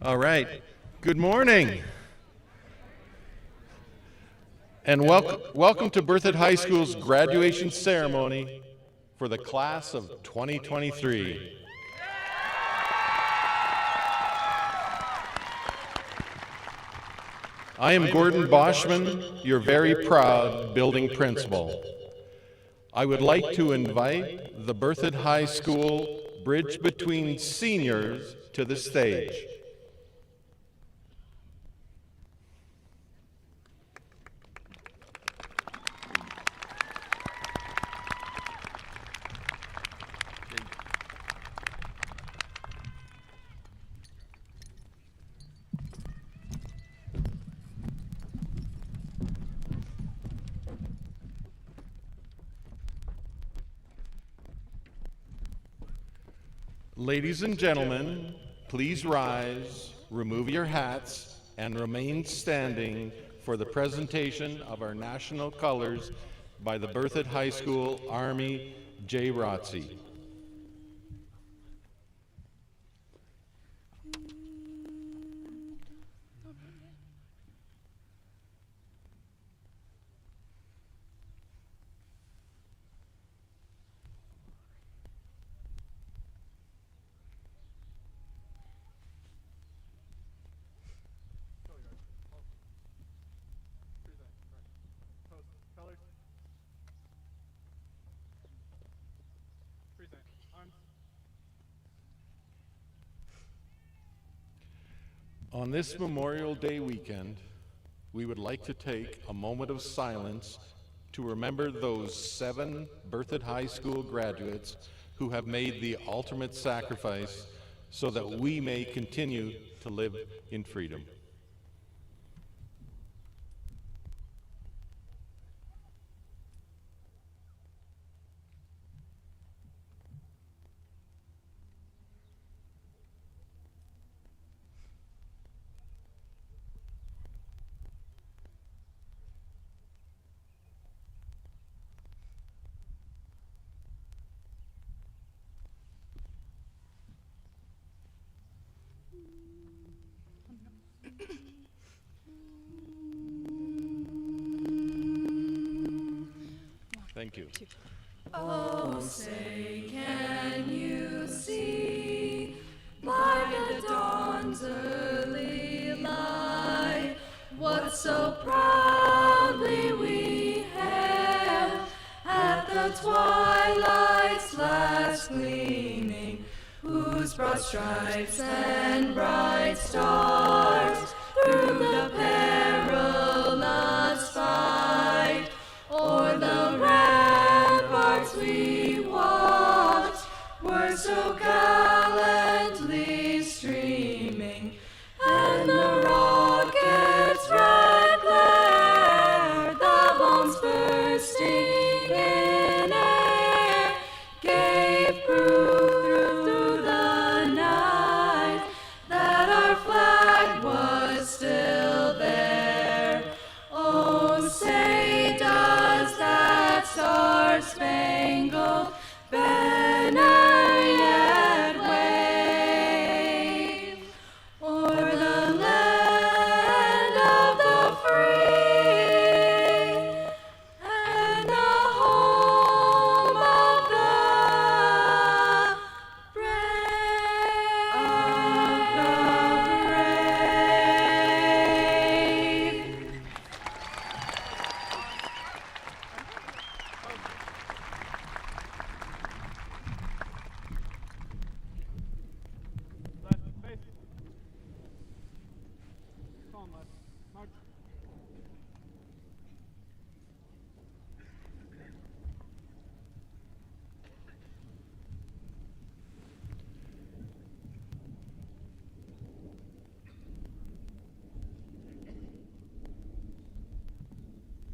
All right. Good morning. And welcome to Berthoud High School's graduation ceremony for the class of 2023. I am Gordon Boschman, your very proud building principal. I would like to invite the Berthoud High School Bridge Between Seniors to the stage. Ladies and gentlemen, please rise, remove your hats, and remain standing for the presentation of our national colors by the Berthoud High School Army J. ROTC. On this Memorial Day weekend, we would like to take a moment of silence to remember those 7 Berthoud High School graduates who have made the ultimate sacrifice so that we may continue to live in freedom. Thank you. Oh, say, can you see by the dawn's early light what so proudly we hailed at the twilight's last gleaming, whose broad stripes and bright stars through the perilous fight o'er the ramparts we watched were so gallantly streaming, and the rocket's red glare, the bombs bursting in air, gave proof through the night that our flag was still there. Oh, say does that star-spangled banner yet wave o'er the land of the free and the home of the brave?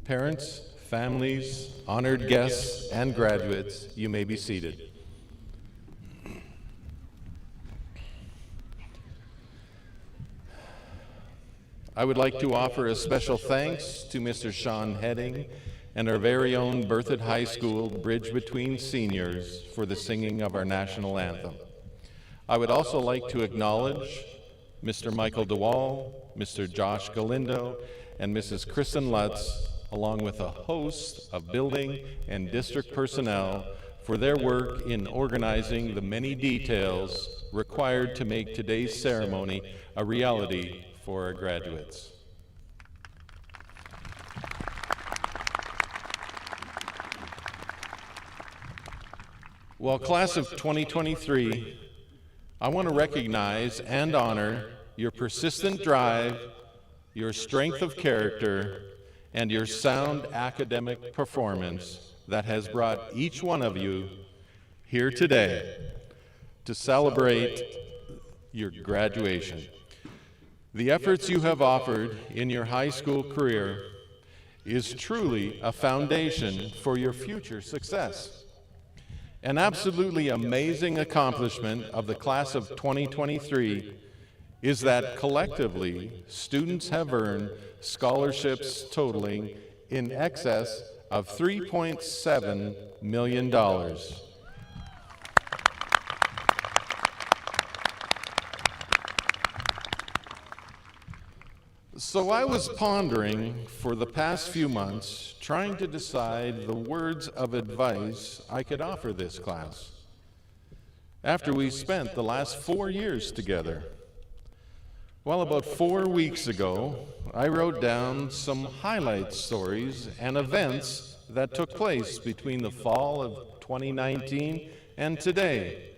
Parents, families, honored guests, and graduates, you may be seated. I would like to offer a special thanks to Mr. Sean Heading and our very own Berthoud High School Bridge Between Seniors for the singing of our national anthem. I would also like to acknowledge Mr. Michael DeWall, Mr. Josh Galindo, and Mrs. Kristen Lutz, along with a host of building and district personnel for their work in organizing the many details required to make today's ceremony a reality for our graduates. Well, class of 2023, I want to recognize and honor your persistent drive, your strength of character, and your sound academic performance that has brought each one of you here today to celebrate your graduation. The efforts you have offered in your high school career is truly a foundation for your future success. An absolutely amazing accomplishment of the class of 2023 is that collectively, students have earned scholarships totaling in excess of $3.7 million. So I was pondering for the past few months, trying to decide the words of advice I could offer this class. After we spent the last 4 years together. Well, about 4 weeks ago, I wrote down some highlight stories and events that took place between the fall of 2019 and today.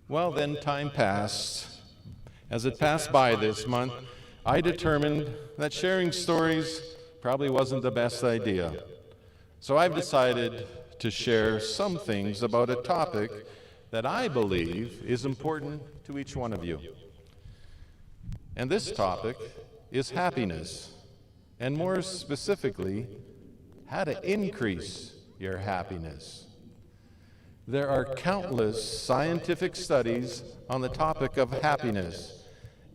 Well, then time passed. As it passed by this month, I determined that sharing stories probably wasn't the best idea. So I've decided to share some things about a topic that I believe is important to each one of you. And this topic is happiness, and more specifically, how to increase your happiness. There are countless scientific studies on the topic of happiness,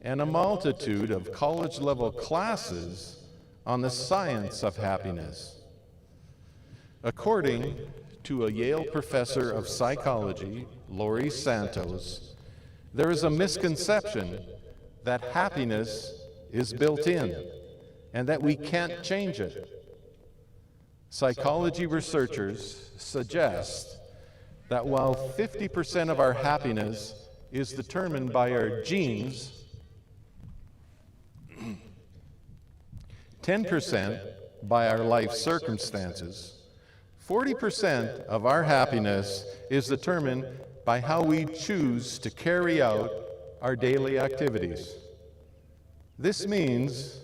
and a multitude of college-level classes on the science of happiness. According to a Yale professor of psychology, Laurie Santos, there is a misconception that happiness is built in and that we can't change it. Psychology researchers suggest that while 50% of our happiness is determined by our genes, 10% by our life circumstances, 40% of our happiness is determined by how we choose to carry out our daily activities. This means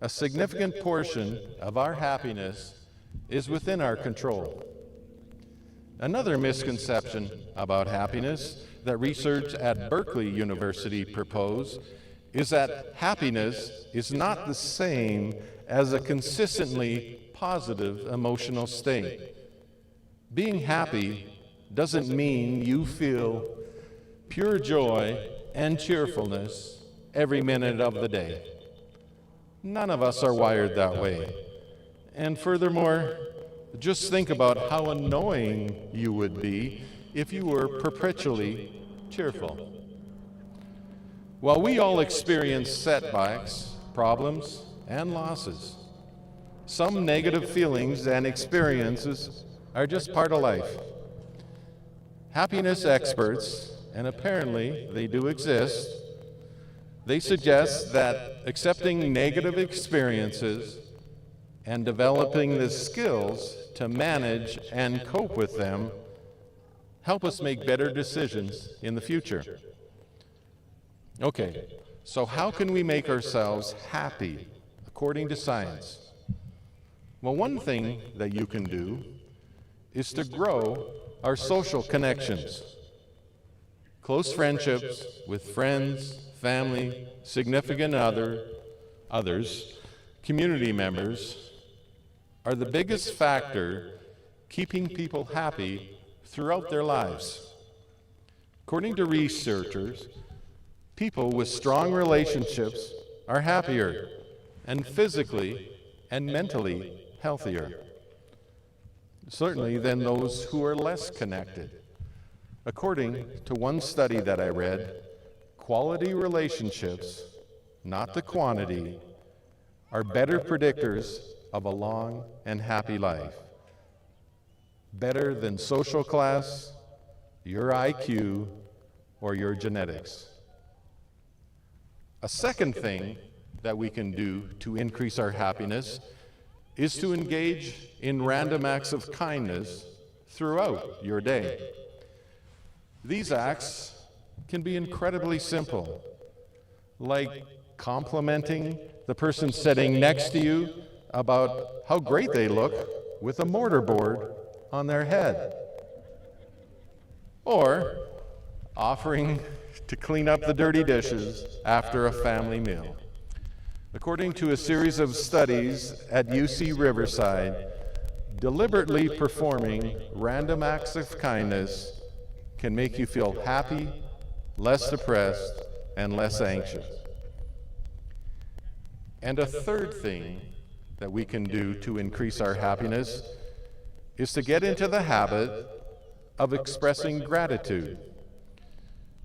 a significant portion of our happiness is within our control. Another misconception about happiness that research at Berkeley University proposed is that happiness is not the same as a consistently positive emotional state. Being happy doesn't mean you feel pure joy and cheerfulness every minute of the day. None of us are wired that way. And furthermore, just think about how annoying you would be if you were perpetually cheerful. While we all experience setbacks, problems, and losses, some negative feelings and experiences are just part of life. Happiness experts, and apparently they do exist, they suggest that accepting negative experiences and developing the skills to manage and cope with them help us make better decisions in the future. Okay, so how can we make ourselves happy according to science? Well, one thing that you can do is to grow our social connections. Close friendships with friends, family, significant others, community members are the biggest factor keeping people happy throughout their lives. According to researchers, people with strong relationships are happier and physically and mentally healthier, certainly than those who are less connected. According to one study that I read, quality relationships, not the quantity, are better predictors of a long and happy life. Better than social class, your IQ, or your genetics. A second thing that we can do to increase our happiness is to engage in random acts of kindness throughout your day. These acts can be incredibly simple, like complimenting the person sitting next to you about how great they look with a mortarboard on their head, or offering to clean up the dirty dishes after a family meal. According to a series of studies at UC Riverside, deliberately performing random acts of kindness can make you feel happy, less depressed, and less anxious. And a third thing that we can do to increase our happiness is to get into the habit of expressing gratitude.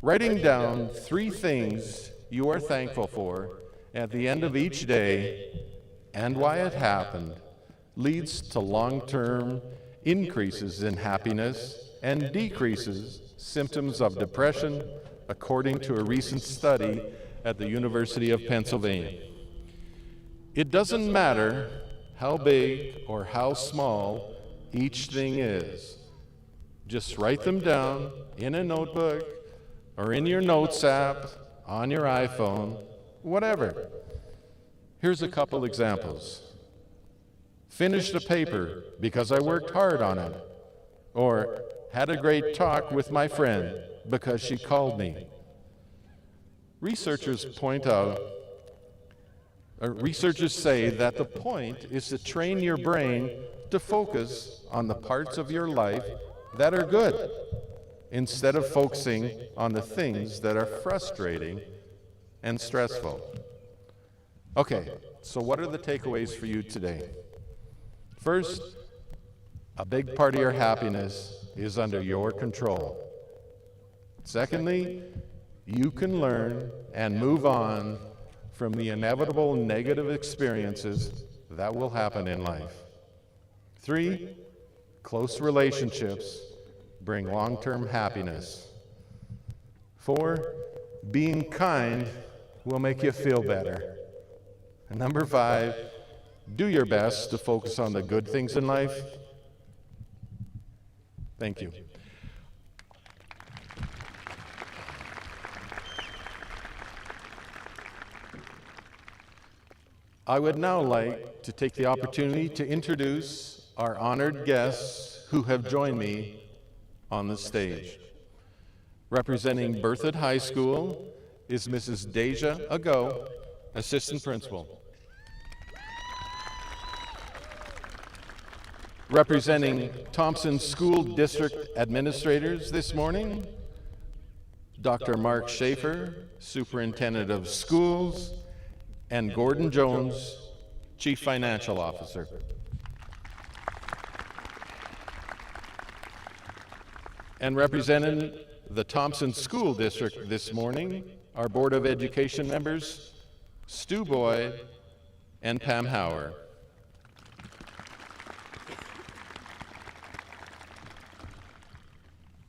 Writing down 3 things you are thankful for at the end of each day and why it happened leads to long-term increases in happiness and decreases symptoms of depression, according to a recent study at the University of Pennsylvania. It doesn't matter how big or how small each thing is. Just write them down in a notebook or in your notes app, on your iPhone, whatever. Here's a couple examples. Finished a paper because I worked hard on it. Or had a great talk with my friend because she called me. Researchers say that the point is to train your brain to focus on the parts of your life that are good, instead of focusing on the things that are frustrating and stressful. Okay, so what are the takeaways for you today? First, a big part of your happiness is under your control. Secondly, you can learn and move on from the inevitable negative experiences that will happen in life. 3, close relationships bring long-term happiness. 4, being kind will make you feel better. And number 5, do your best to focus on the good things in life. Thank you. I would now like to take the opportunity to introduce our honored guests who have joined me on the stage. Representing Berthoud High School is Mrs. Deja Ago, Assistant Principal. Representing Thompson School District Administrators this morning, Dr. Mark Schaefer, Superintendent of Schools, and Gordon Jones, Chief Financial Officer. And representing the Thompson School District this morning, our Board of Education members, Stu Boyd and Pam Hauer.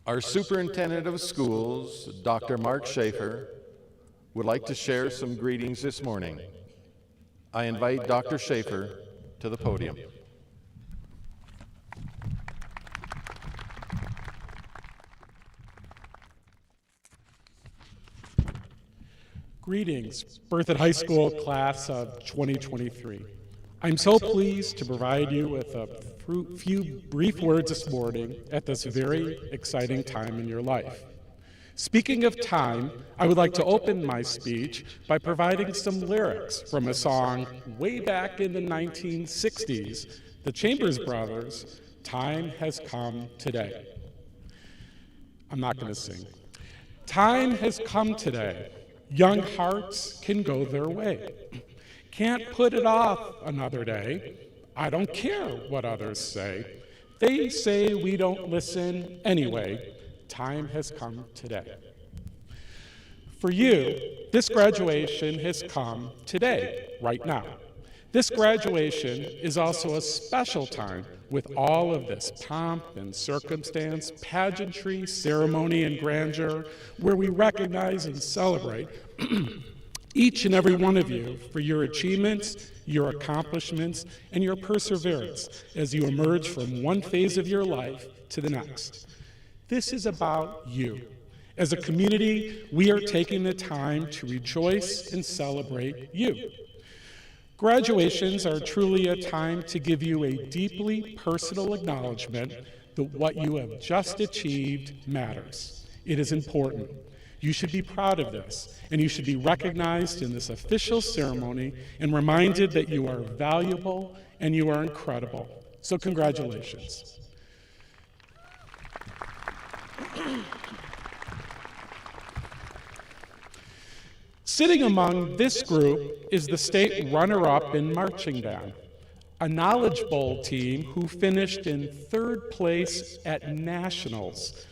Our Superintendent of Schools, Dr. Mark Schaefer, would like to share some greetings this morning. I invite Dr. Schaefer to the podium. Greetings, Berthoud High School class of 2023. I'm so pleased to provide you with a few brief words this morning at this very exciting time in your life. Speaking of time, I would like to open my speech by providing some lyrics from a song way back in the 1960s, the Chambers Brothers, "Time Has Come Today." I'm not going to sing. Time has come today. Young hearts can go their way. Can't put it off another day. I don't care what others say. They say we don't listen anyway. Time has come today. For you, this graduation has come today, right now. This graduation is also a special time with all of this pomp and circumstance, pageantry, ceremony, and grandeur, where we recognize and celebrate each and every one of you for your achievements, your accomplishments, and your perseverance as you emerge from one phase of your life to the next. This is about you. As a community, we are taking the time to rejoice and celebrate you. Graduations are truly a time to give you a deeply personal acknowledgement that what you have just achieved matters. It is important. You should be proud of this, and you should be recognized in this official ceremony and reminded that you are valuable and you are incredible. So congratulations. Sitting among this group is the state runner-up in marching band, a Knowledge Bowl team who finished in third place at nationals.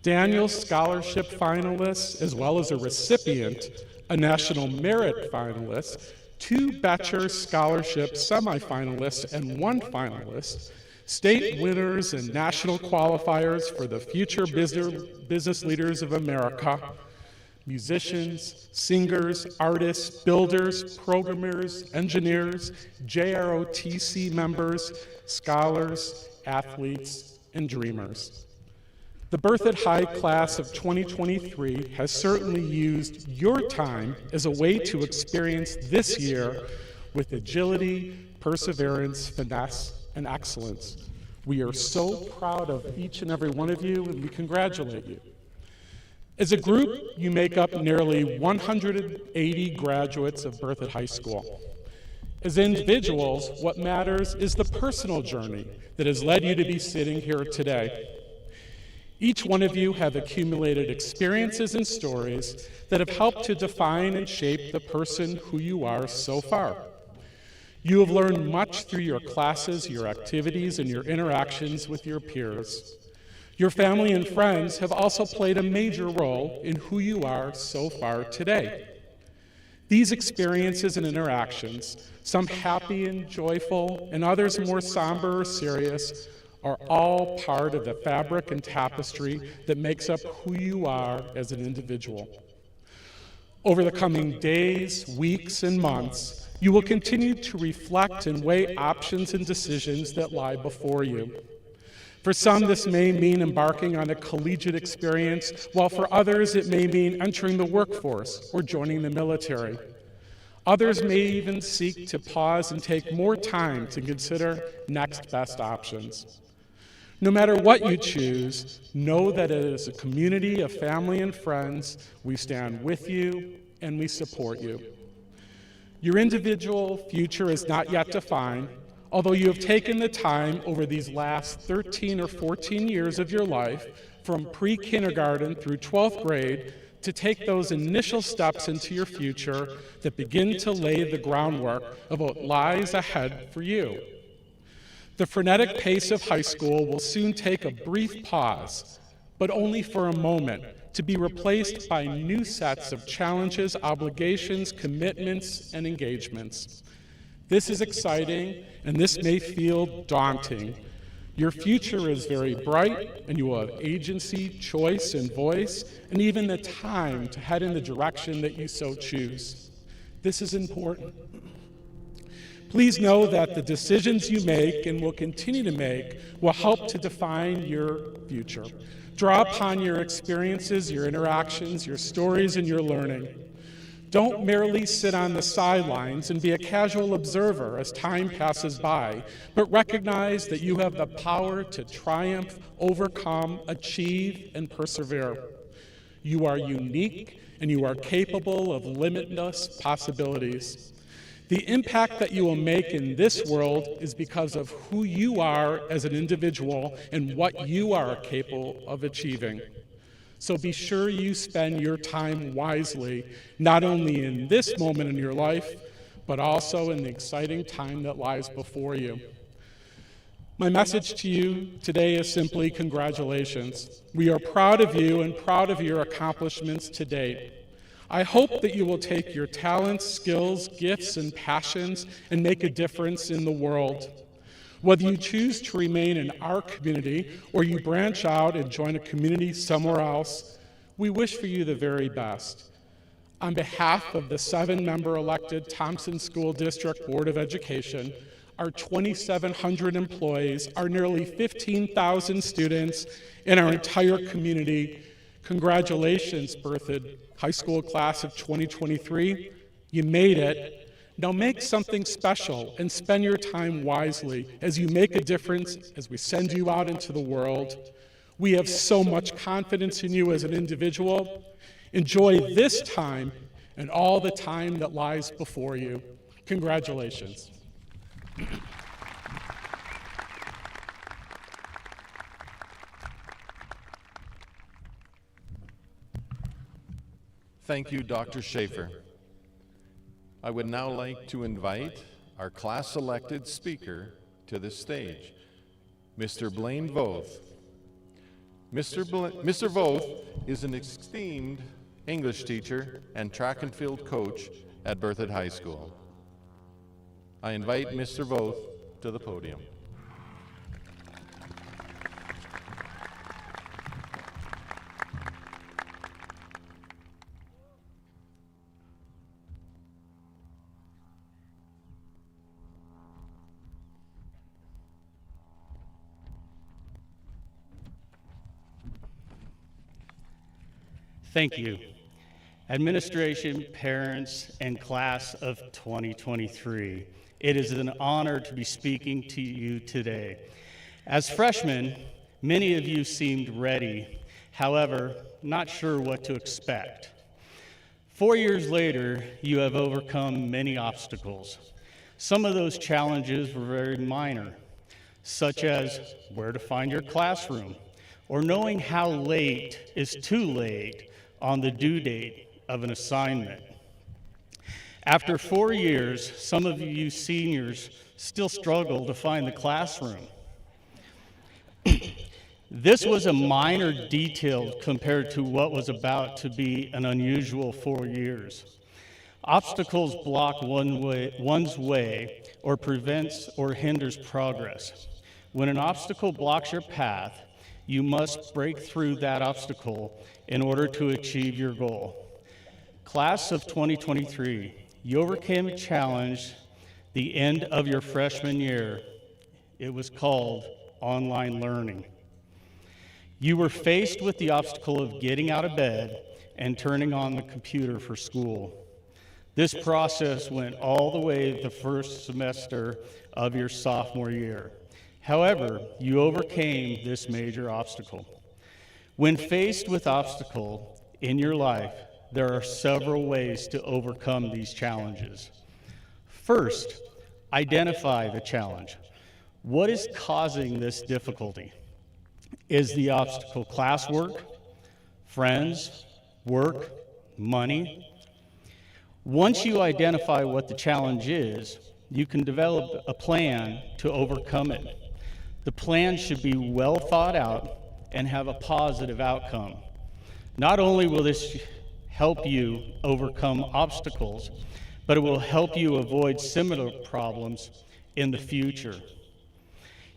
Daniel Scholarship finalists, as well as a recipient, a National Merit finalist, 2 Betcher Scholarship semifinalists, and 1 finalist, state winners and national qualifiers for the Future Business Leaders of America, musicians, singers, artists, builders, programmers, engineers, JROTC members, scholars, athletes, and dreamers. The Berthoud High class of 2023 has certainly used your time as a way to experience this year with agility, perseverance, finesse, and excellence. We are so proud of each and every one of you, and we congratulate you. As a group, you make up nearly 180 graduates of Berthoud High School. As individuals, what matters is the personal journey that has led you to be sitting here today. Each one of you have accumulated experiences and stories that have helped to define and shape the person who you are so far. You have learned much through your classes, your activities, and your interactions with your peers. Your family and friends have also played a major role in who you are so far today. These experiences and interactions, some happy and joyful, and others more somber or serious, are all part of the fabric and tapestry that makes up who you are as an individual. Over the coming days, weeks, and months, you will continue to reflect and weigh options and decisions that lie before you. For some, this may mean embarking on a collegiate experience, while for others it may mean entering the workforce or joining the military. Others may even seek to pause and take more time to consider next best options. No matter what you choose, know that as a community of family and friends, we stand with you and we support you. Your individual future is not yet defined, although you have taken the time over these last 13 or 14 years of your life, from pre-kindergarten through 12th grade, to take those initial steps into your future that begin to lay the groundwork of what lies ahead for you. The frenetic pace of high school will soon take a brief pause, but only for a moment, to be replaced by new sets of challenges, obligations, commitments, and engagements. This is exciting, and this may feel daunting. Your future is very bright, and you will have agency, choice, and voice, and even the time to head in the direction that you so choose. This is important. Please know that the decisions you make and will continue to make will help to define your future. Draw upon your experiences, your interactions, your stories, and your learning. Don't merely sit on the sidelines and be a casual observer as time passes by, but recognize that you have the power to triumph, overcome, achieve, and persevere. You are unique, and you are capable of limitless possibilities. The impact that you will make in this world is because of who you are as an individual and what you are capable of achieving. So be sure you spend your time wisely, not only in this moment in your life, but also in the exciting time that lies before you. My message to you today is simply congratulations. We are proud of you and proud of your accomplishments to date. I hope that you will take your talents, skills, gifts, and passions and make a difference in the world. Whether you choose to remain in our community or you branch out and join a community somewhere else, we wish for you the very best. On behalf of the 7-member elected Thompson School District Board of Education, our 2,700 employees, our nearly 15,000 students, and our entire community, congratulations, Berthoud High School Class of 2023. You made it. Now make something special and spend your time wisely as you make a difference as we send you out into the world. We have so much confidence in you as an individual. Enjoy this time and all the time that lies before you. Congratulations. Thank you, Dr. Schaefer. I would now like to invite our class-selected speaker to the stage, Mr. Blaine Voth. Mr. Voth is an esteemed English teacher and track and field coach at Berthoud High School. I invite Mr. Voth to the podium. Thank you. Administration, parents, and class of 2023, it is an honor to be speaking to you today. As freshmen, many of you seemed ready, however, not sure what to expect. 4 years later, you have overcome many obstacles. Some of those challenges were very minor, such as where to find your classroom, or knowing how late is too late on the due date of an assignment. After 4 years, some of you seniors still struggle to find the classroom. This was a minor detail compared to what was about to be an unusual 4 years. Obstacles block one's way or prevents or hinders progress. When an obstacle blocks your path, you must break through that obstacle in order to achieve your goal. Class of 2023, you overcame a challenge the end of your freshman year. It was called online learning. You were faced with the obstacle of getting out of bed and turning on the computer for school. This process went all the way the first semester of your sophomore year. However, you overcame this major obstacle. When faced with obstacle in your life, there are several ways to overcome these challenges. First, identify the challenge. What is causing this difficulty? Is the obstacle classwork, friends, work, money? Once you identify what the challenge is, you can develop a plan to overcome it. The plan should be well thought out and have a positive outcome. Not only will this help you overcome obstacles, but it will help you avoid similar problems in the future.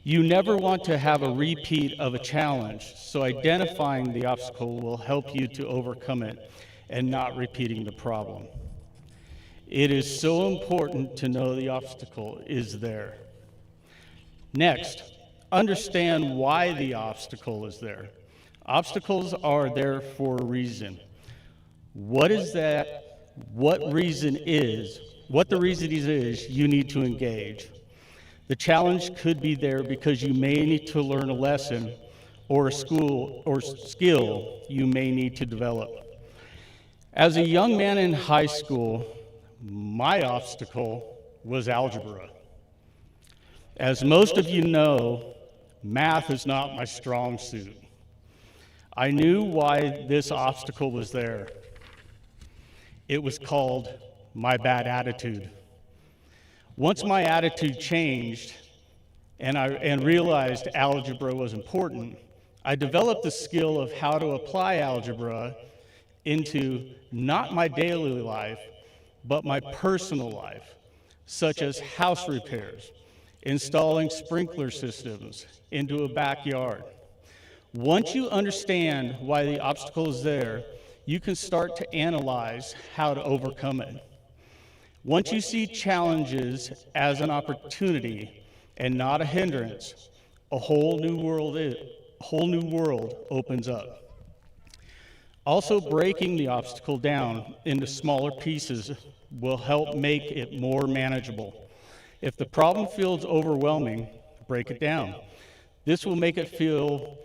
You never want to have a repeat of a challenge, so identifying the obstacle will help you to overcome it and not repeating the problem. It is so important to know the obstacle is there. Next, understand why the obstacle is there. Obstacles are there for a reason. What is that? What the reason is, you need to engage. The challenge could be there because you may need to learn a lesson or a skill you may need to develop. As a young man in high school, my obstacle was algebra. As most of you know, math is not my strong suit. I knew why this obstacle was there. It was called my bad attitude. Once my attitude changed and realized algebra was important, I developed the skill of how to apply algebra into not my daily life, but my personal life, such as house repairs, installing sprinkler systems into a backyard. Once you understand why the obstacle is there, you can start to analyze how to overcome it. Once you see challenges as an opportunity and not a hindrance, a whole new world opens up. Also, breaking the obstacle down into smaller pieces will help make it more manageable. If the problem feels overwhelming, break it down. This will make it feel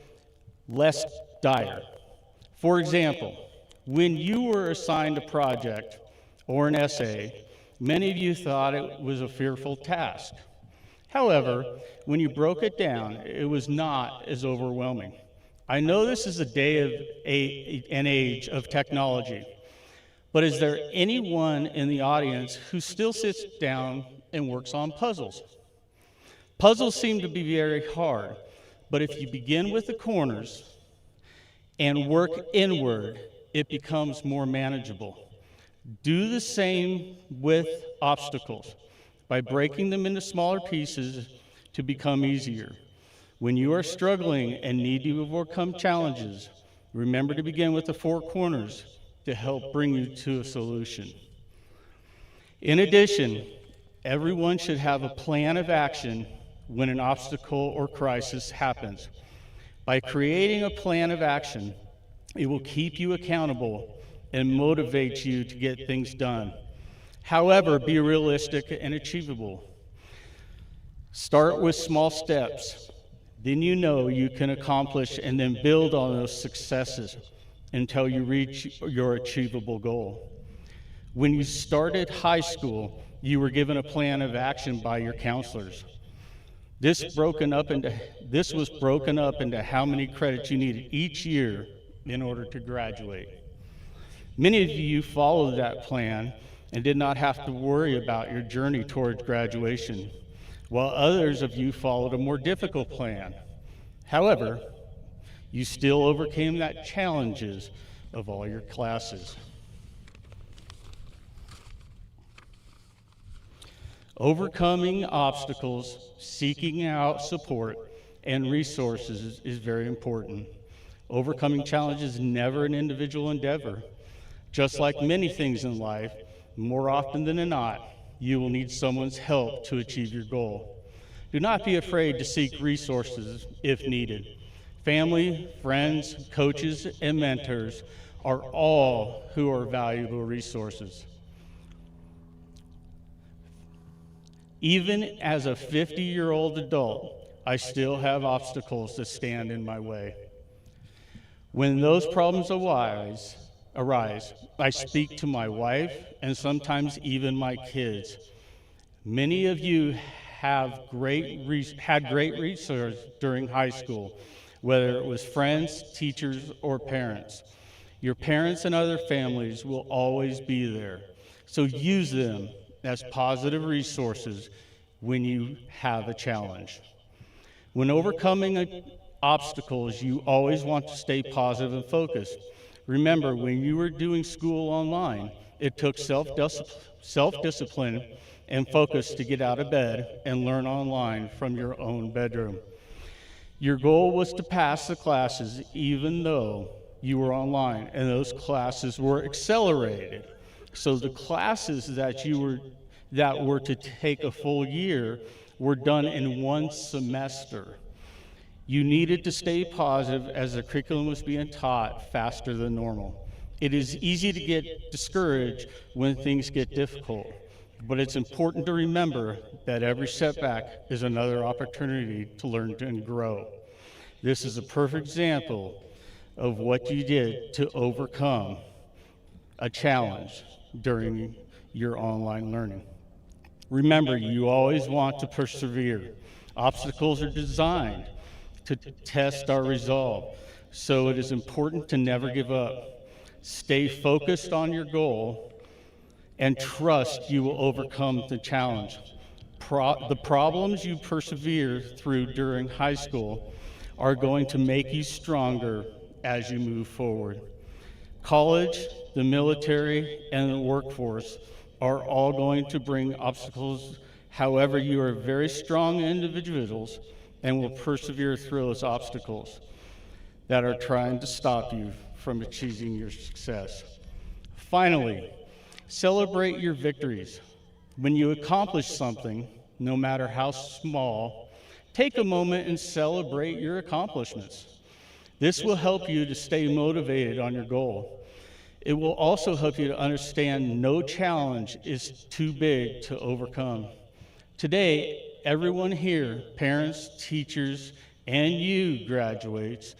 less dire. For example, when you were assigned a project or an essay, many of you thought it was a fearful task. However, when you broke it down, it was not as overwhelming. I know this is an age of technology, but is there anyone in the audience who still sits down and works on puzzles? Puzzles seem to be very hard, but if you begin with the corners and work inward, it becomes more manageable. Do the same with obstacles by breaking them into smaller pieces to become easier. When you are struggling and need to overcome challenges, remember to begin with the four corners to help bring you to a solution. In addition, everyone should have a plan of action when an obstacle or crisis happens. By creating a plan of action, it will keep you accountable and motivate you to get things done. However, be realistic and achievable. Start with small steps. Then you know you can accomplish and then build on those successes until you reach your achievable goal. When you started high school, you were given a plan of action by your counselors. This was broken up into how many credits you needed each year in order to graduate. Many of you followed that plan and did not have to worry about your journey towards graduation, while others of you followed a more difficult plan. However, you still overcame that challenges of all your classes. Overcoming obstacles, seeking out support, and resources is very important. Overcoming challenges is never an individual endeavor. Just like many things in life, more often than not, you will need someone's help to achieve your goal. Do not be afraid to seek resources if needed. Family, friends, coaches, and mentors are all who are valuable resources. Even as a 50-year-old adult, I still have obstacles that stand in my way. When those problems arise, I speak to my wife and sometimes even my kids. Many of you had great resources during high school, whether it was friends, teachers, or parents. Your parents and other families will always be there, so use them as positive resources when you have a challenge. When overcoming obstacles, you always want to stay positive and focused. Remember, when you were doing school online, it took self-discipline and focus to get out of bed and learn online from your own bedroom. Your goal was to pass the classes even though you were online, and those classes were accelerated. So the classes that were to take a full year were done in one semester. You needed to stay positive as the curriculum was being taught faster than normal. It is easy to get discouraged when things get difficult, but it's important to remember that every setback is another opportunity to learn and grow. This is a perfect example of what you did to overcome a challenge during your online learning. Remember, you always want to persevere. Obstacles are designed to test our resolve, so it is important to never give up. Stay focused on your goal and trust you will overcome the challenge. The problems you persevere through during high school are going to make you stronger as you move forward. College, the military, and the workforce are all going to bring obstacles. However, you are very strong individuals and will persevere through those obstacles that are trying to stop you from achieving your success. Finally, celebrate your victories. When you accomplish something, no matter how small, take a moment and celebrate your accomplishments. This will help you to stay motivated on your goal. It will also help you to understand no challenge is too big to overcome. Today, everyone here, parents, teachers, and you graduates,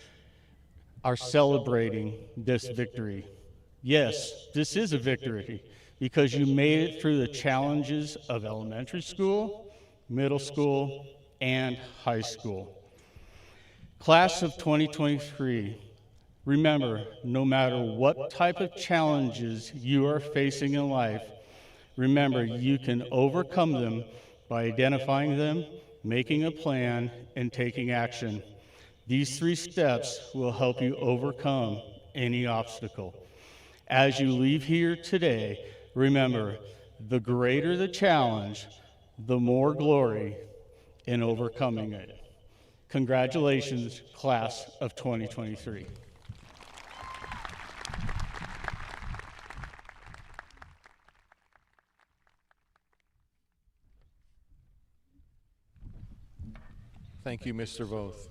are celebrating this victory. Yes, this is a victory because you made it through the challenges of elementary school, middle school, and high school. Class of 2023, remember, no matter what type of challenges you are facing in life, remember you can overcome them by identifying them, making a plan, and taking action. These 3 steps will help you overcome any obstacle. As you leave here today, remember, the greater the challenge, the more glory in overcoming it. Congratulations, class of 2023. Thank you, Mr. Voth.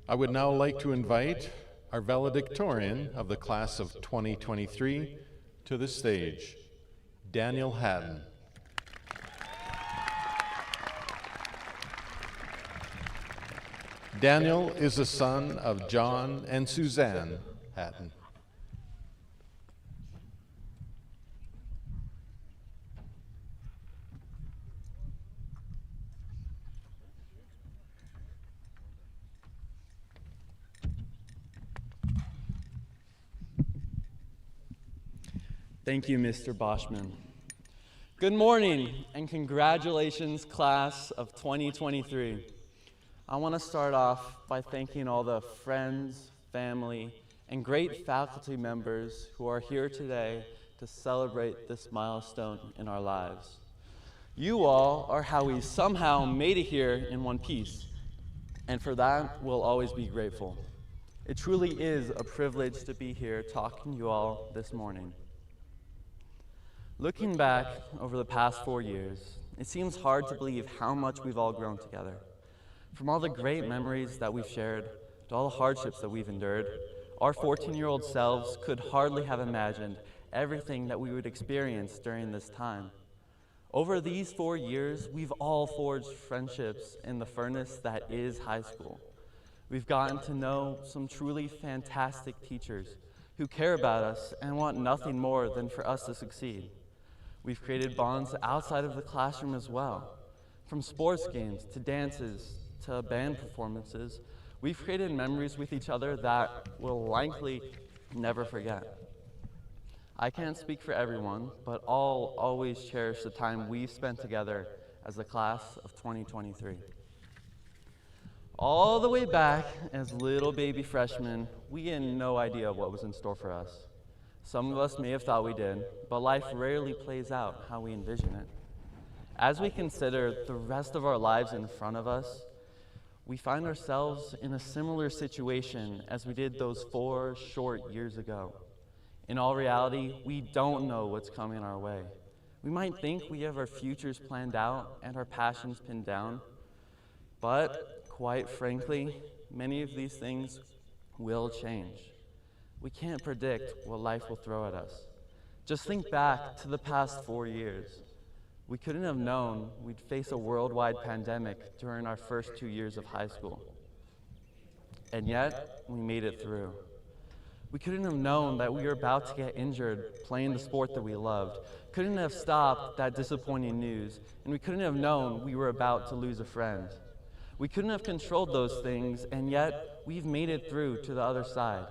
I would now like to invite our valedictorian of the class of 2023 to the stage, Daniel Hatton. Daniel is the son of John and Suzanne Hatton. Thank you, Mr. Boschman. Good morning and congratulations, class of 2023. I want to start off by thanking all the friends, family, and great faculty members who are here today to celebrate this milestone in our lives. You all are how we somehow made it here in one piece, and for that, we'll always be grateful. It truly is a privilege to be here talking to you all this morning. Looking back over the past 4 years, it seems hard to believe how much we've all grown together. From all the great memories that we've shared to all the hardships that we've endured, our 14-year-old selves could hardly have imagined everything that we would experience during this time. Over these 4 years, we've all forged friendships in the furnace that is high school. We've gotten to know some truly fantastic teachers who care about us and want nothing more than for us to succeed. We've created bonds outside of the classroom as well. From sports games to dances to band performances, we've created memories with each other that we'll likely never forget. I can't speak for everyone, but I'll always cherish the time we've spent together as the class of 2023. All the way back as little baby freshmen, we had no idea what was in store for us. Some of us may have thought we did, but life rarely plays out how we envision it. As we consider the rest of our lives in front of us, we find ourselves in a similar situation as we did those 4 short years ago. In all reality, we don't know what's coming our way. We might think we have our futures planned out and our passions pinned down, but quite frankly, many of these things will change. We can't predict what life will throw at us. Just think back to the past 4 years. We couldn't have known we'd face a worldwide pandemic during our first 2 years of high school. And yet, we made it through. We couldn't have known that we were about to get injured playing the sport that we loved, couldn't have stopped that disappointing news, and we couldn't have known we were about to lose a friend. We couldn't have controlled those things, and yet we've made it through to the other side.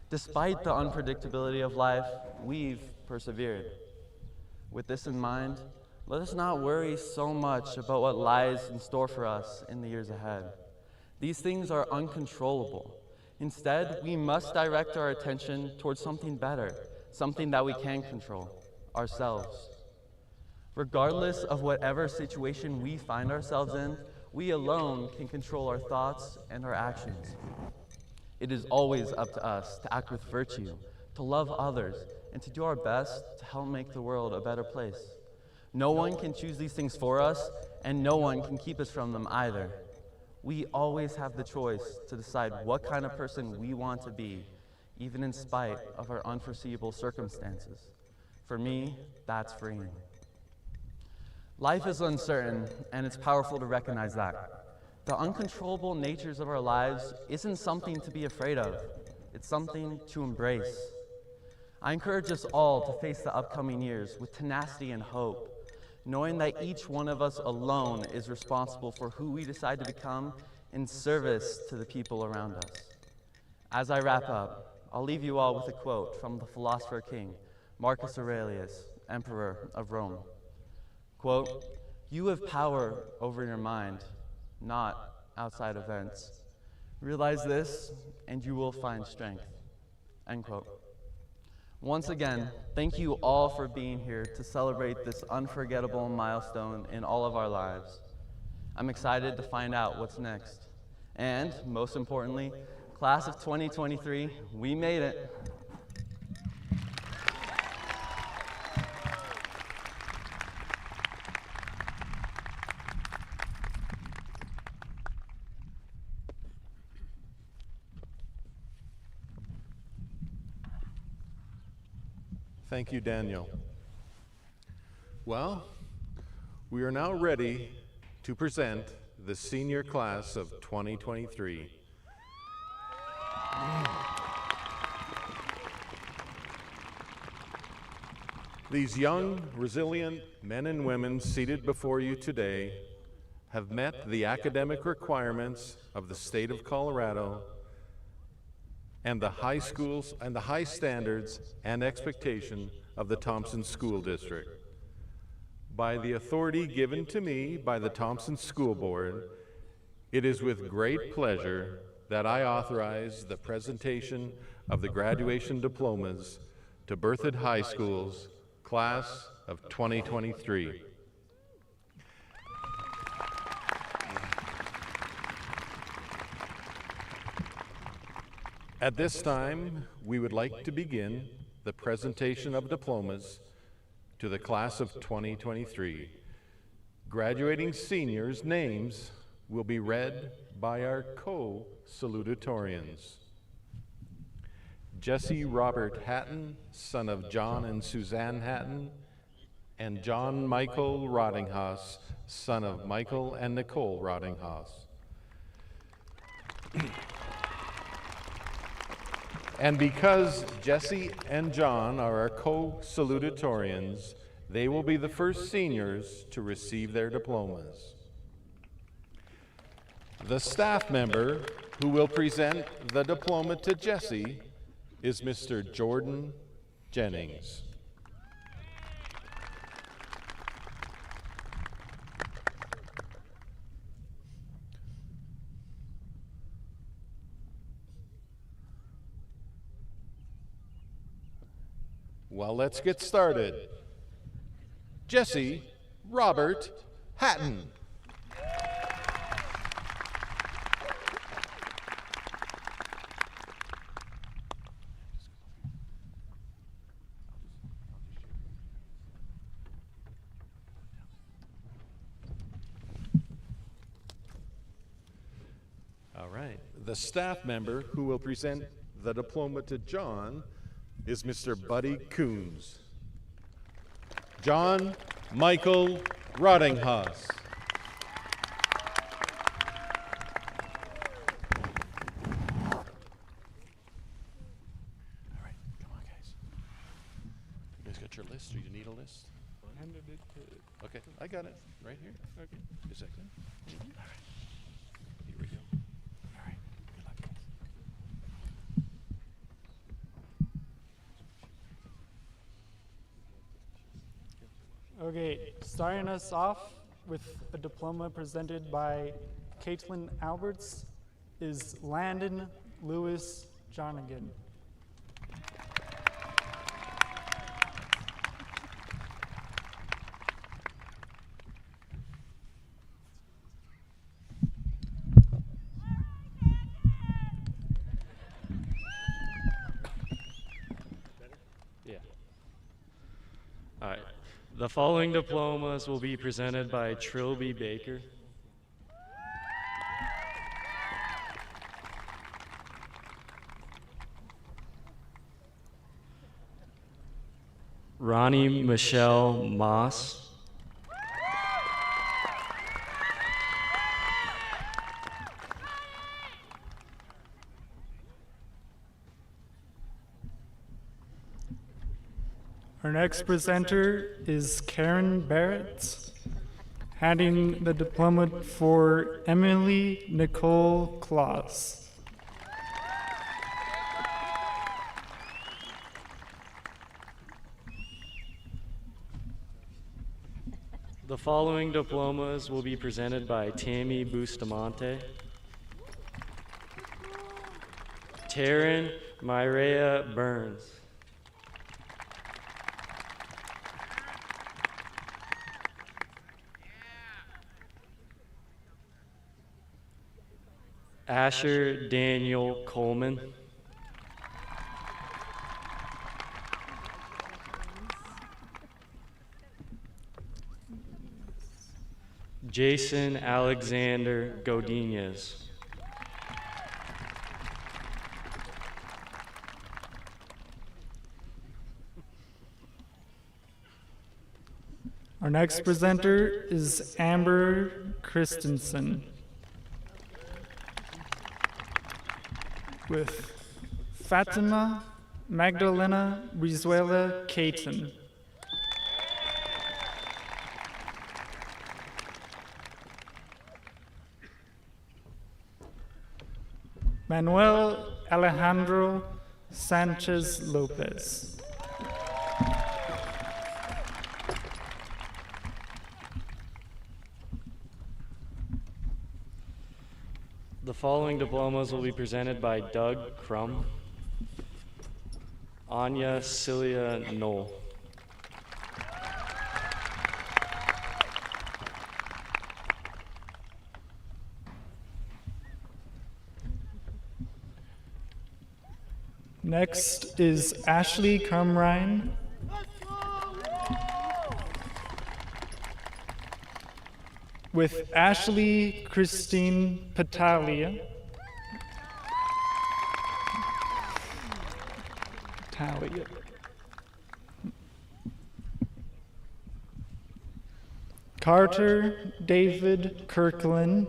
Despite the unpredictability of life, we've persevered. With this in mind, let us not worry so much about what lies in store for us in the years ahead. These things are uncontrollable, Instead, we must direct our attention towards something better, something that we can control, ourselves. Regardless of whatever situation we find ourselves in, we alone can control our thoughts and our actions. It is always up to us to act with virtue, to love others, and to do our best to help make the world a better place. No one can choose these things for us, and no one can keep us from them either. We always have the choice to decide what kind of person we want to be, even in spite of our unforeseeable circumstances. For me, that's freeing. Life is uncertain, and it's powerful to recognize that. The uncontrollable natures of our lives isn't something to be afraid of. It's something to embrace. I encourage us all to face the upcoming years with tenacity and hope, knowing that each one of us alone is responsible for who we decide to become in service to the people around us. As I wrap up, I'll leave you all with a quote from the philosopher king, Marcus Aurelius, Emperor of Rome. Quote, "You have power over your mind, not outside events. Realize this, and you will find strength." End quote. Once again, thank you all for being here to celebrate this unforgettable milestone in all of our lives. I'm excited to find out what's next. And, most importantly, class of 2023, we made it. Thank you, Daniel. Well, we are now ready to present the senior class of 2023. These young, resilient men and women seated before you today have met the academic requirements of the state of Colorado and the high schools and the high standards and expectation of the Thompson School District. By the authority given to me by the Thompson School Board, it is with great pleasure that I authorize the presentation of the graduation diplomas to Berthoud High School's class of 2023. At this time, we would like to begin the presentation of diplomas to the class of 2023. Graduating seniors' names will be read by our co-salutatorians. Jesse Robert Hatton, son of John and Suzanne Hatton, and John Michael Roddinghaus, son of Michael and Nicole Roddinghaus. And because Jesse and John are our co-salutatorians, they will be the first seniors to receive their diplomas. The staff member who will present the diploma to Jesse is Mr. Jordan Jennings. Well, let's get started. Jesse Robert Hatton. All right. The staff member who will present the diploma to John is Mr. Buddy Coons. John Michael Roddinghaus. All right, come on, guys. You guys got your list, or you need a list? Okay, I got it right here. Okay. Is that good? All right. Here we go. All right. Good luck, guys. Okay, starting us off with a diploma presented by Caitlin Alberts is Landon Lewis Jonigan. Yeah. All right. The following diplomas will be presented by Trilby Baker. Ronnie Michelle Moss. Our next presenter is Karen Barrett, handing the diploma for Emily Nicole Claus. The following diplomas will be presented by Tammy Bustamante, Taryn Myrea Burns, Asher Daniel Coleman, Jason Alexander Godinez, Our next presenter is Amber Christensen with Fatima Magdalena Brizuela Caton. Manuel Alejandro Sanchez Lopez. The following diplomas will be presented by Doug Crum, Anya Cilia Knoll, Next is Ashley Carmrine with Ashley Christine Patalia. Carter David Kirkland.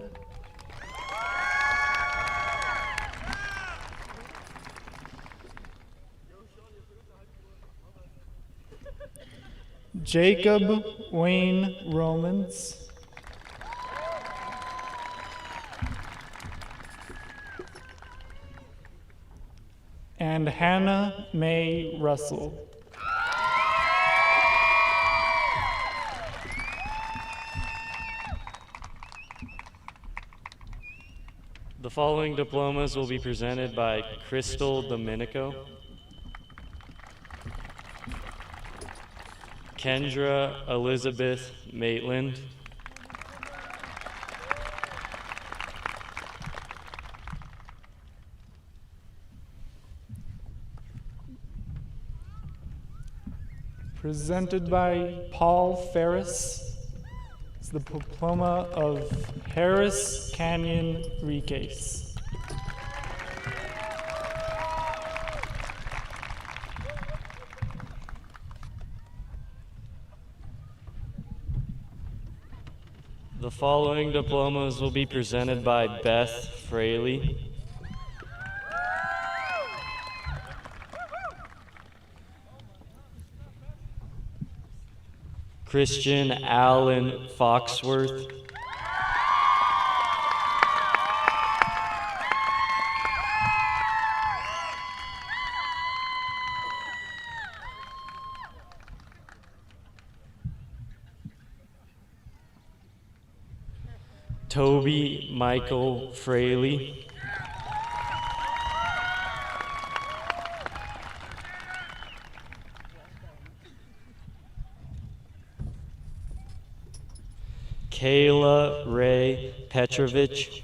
Jacob Wayne Romans. And Hannah Mae Russell. The following diplomas will be presented by Crystal Domenico, Kendra Elizabeth Maitland, Presented by Paul Ferris. It's the diploma of Harris Canyon Recase. The following diplomas will be presented by Beth Fraley, Christian Allen Foxworth, Toby Michael Fraley, Kayla Ray Petrovich.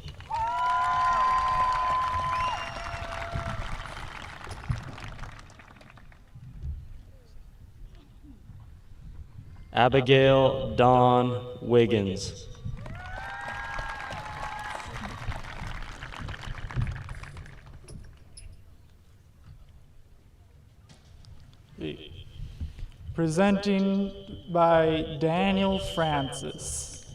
Abigail Dawn Wiggins. Presenting by Daniel Francis.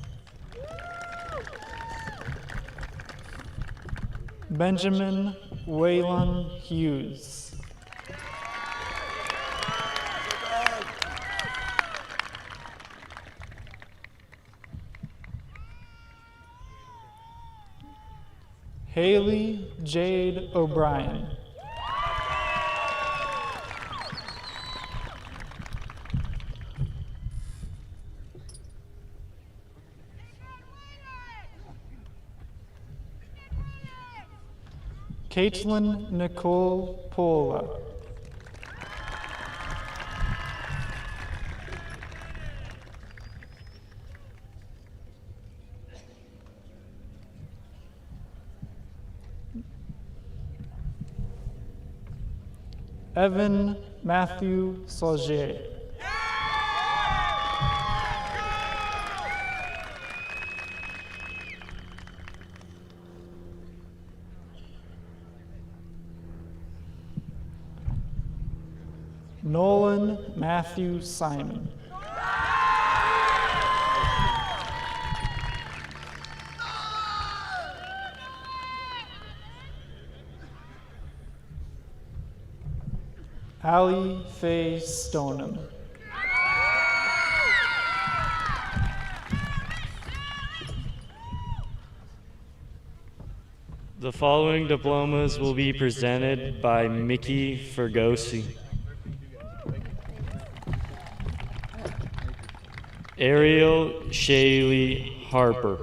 Benjamin Waylon Hughes. Haley Jade O'Brien. Caitlin Nicole Pola. Evan Matthew Sauger. Nolan Matthew Simon. Allie Faye Stoneham. The following diplomas will be presented by Mickey Fergosi. Ariel Shaylee Harper.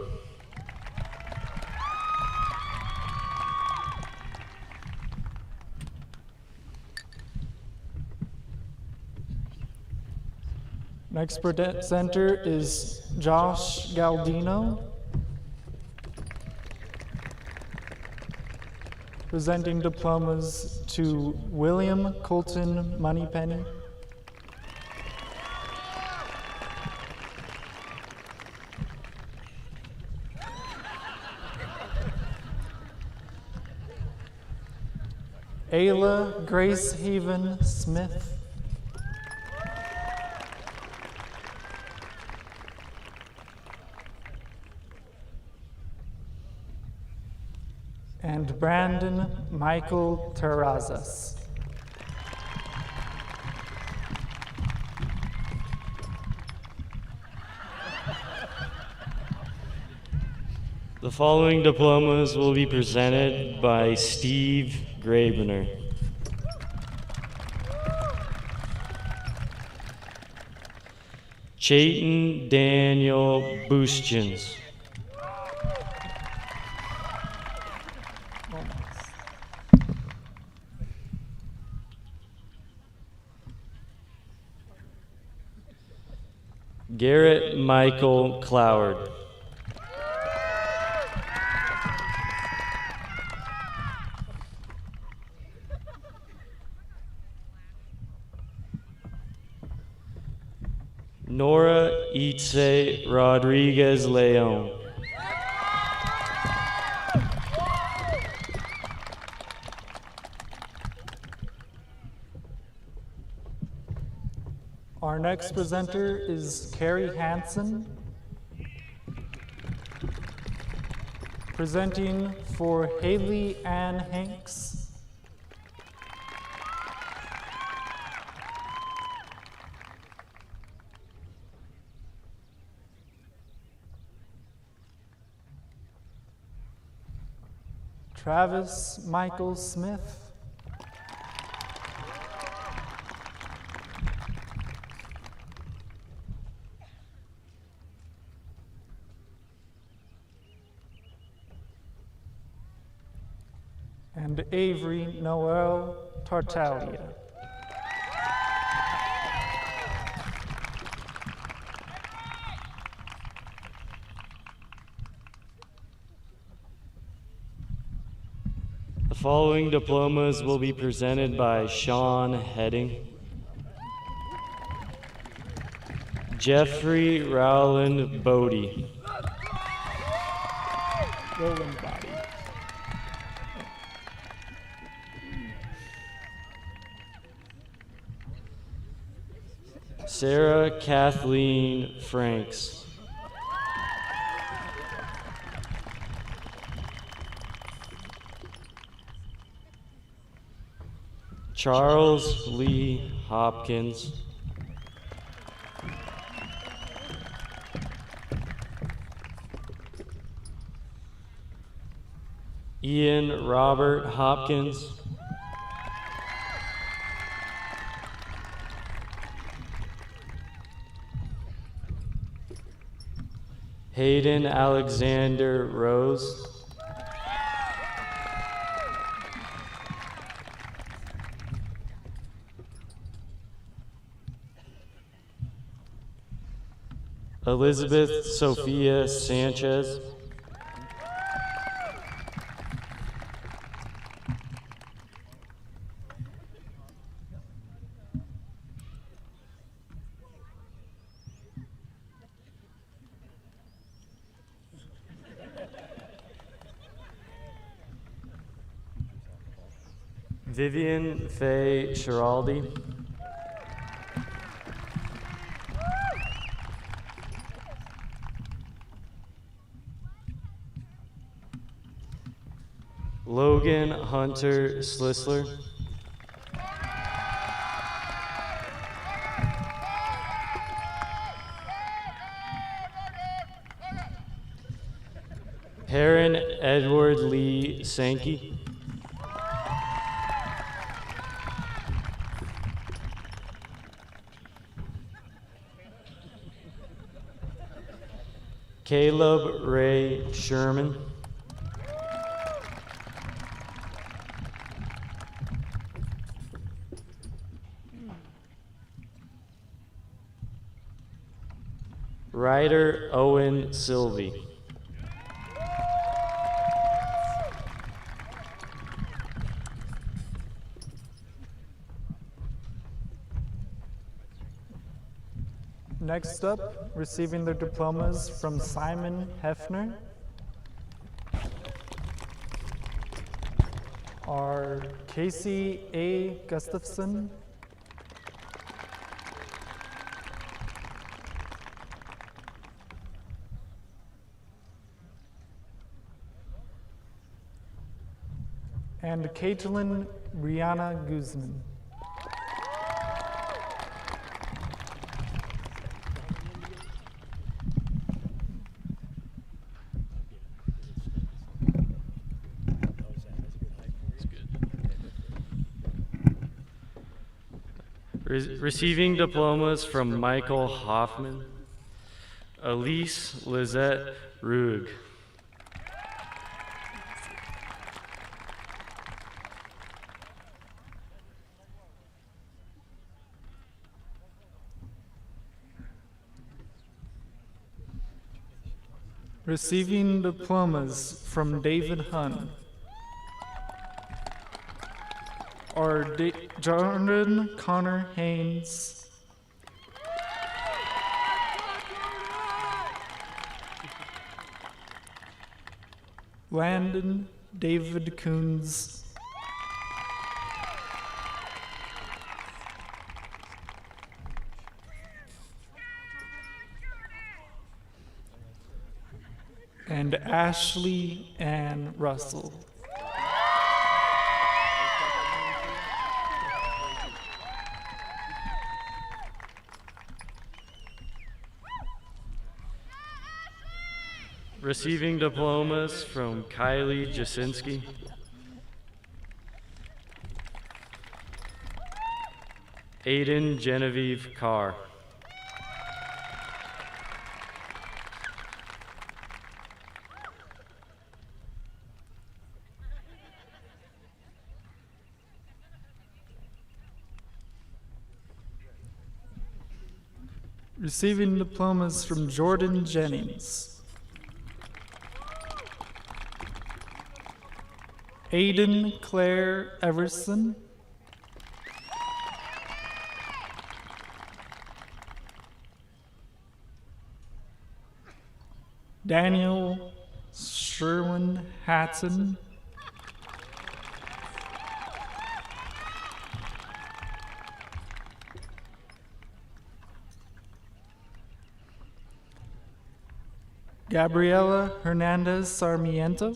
Next presenter is Josh Galdino. Presenting diplomas to William Colton Moneypenny. Ayla Grace Haven Smith. And Brandon Michael Terrazas. The following diplomas will be presented by Steve Gravener. Chayton Daniel Boostians. Garrett Michael Cloward. Nora Itze Rodriguez Leon. Our next presenter is Carrie Hansen. Presenting for Haley Ann Hanks. Travis Michael Smith. And Avery Noel Tartaglia. The following diplomas will be presented by Sean Heading, Jeffrey Rowland Bodie, Roland Body. Sarah Kathleen Franks, Charles Lee Hopkins, Ian Robert Hopkins, Hayden Alexander Rose, Elizabeth Sophia Sanchez, Vivian Faye Schiraldi, Logan Hunter Slisler, Perrin Edward Lee Sankey, Caleb Ray Sherman, Ryder Owen Sylvie, Next up, receiving their diplomas from Simon Hefner are Casey A. Gustafson, and Caitlin Brianna Guzman. Receiving diplomas from Michael Hoffman, Elise Lizette Ruig, Receiving diplomas from David Hunn are Jordan Connor Haynes, Landon David Coons, and Ashley Ann Russell. Receiving diplomas from Kylie Jasinski, Aiden Genevieve Carr, Receiving diplomas from Jordan Jennings, Aiden Claire Everson, Daniel Sherwin Hatson, Gabriela Hernandez Sarmiento,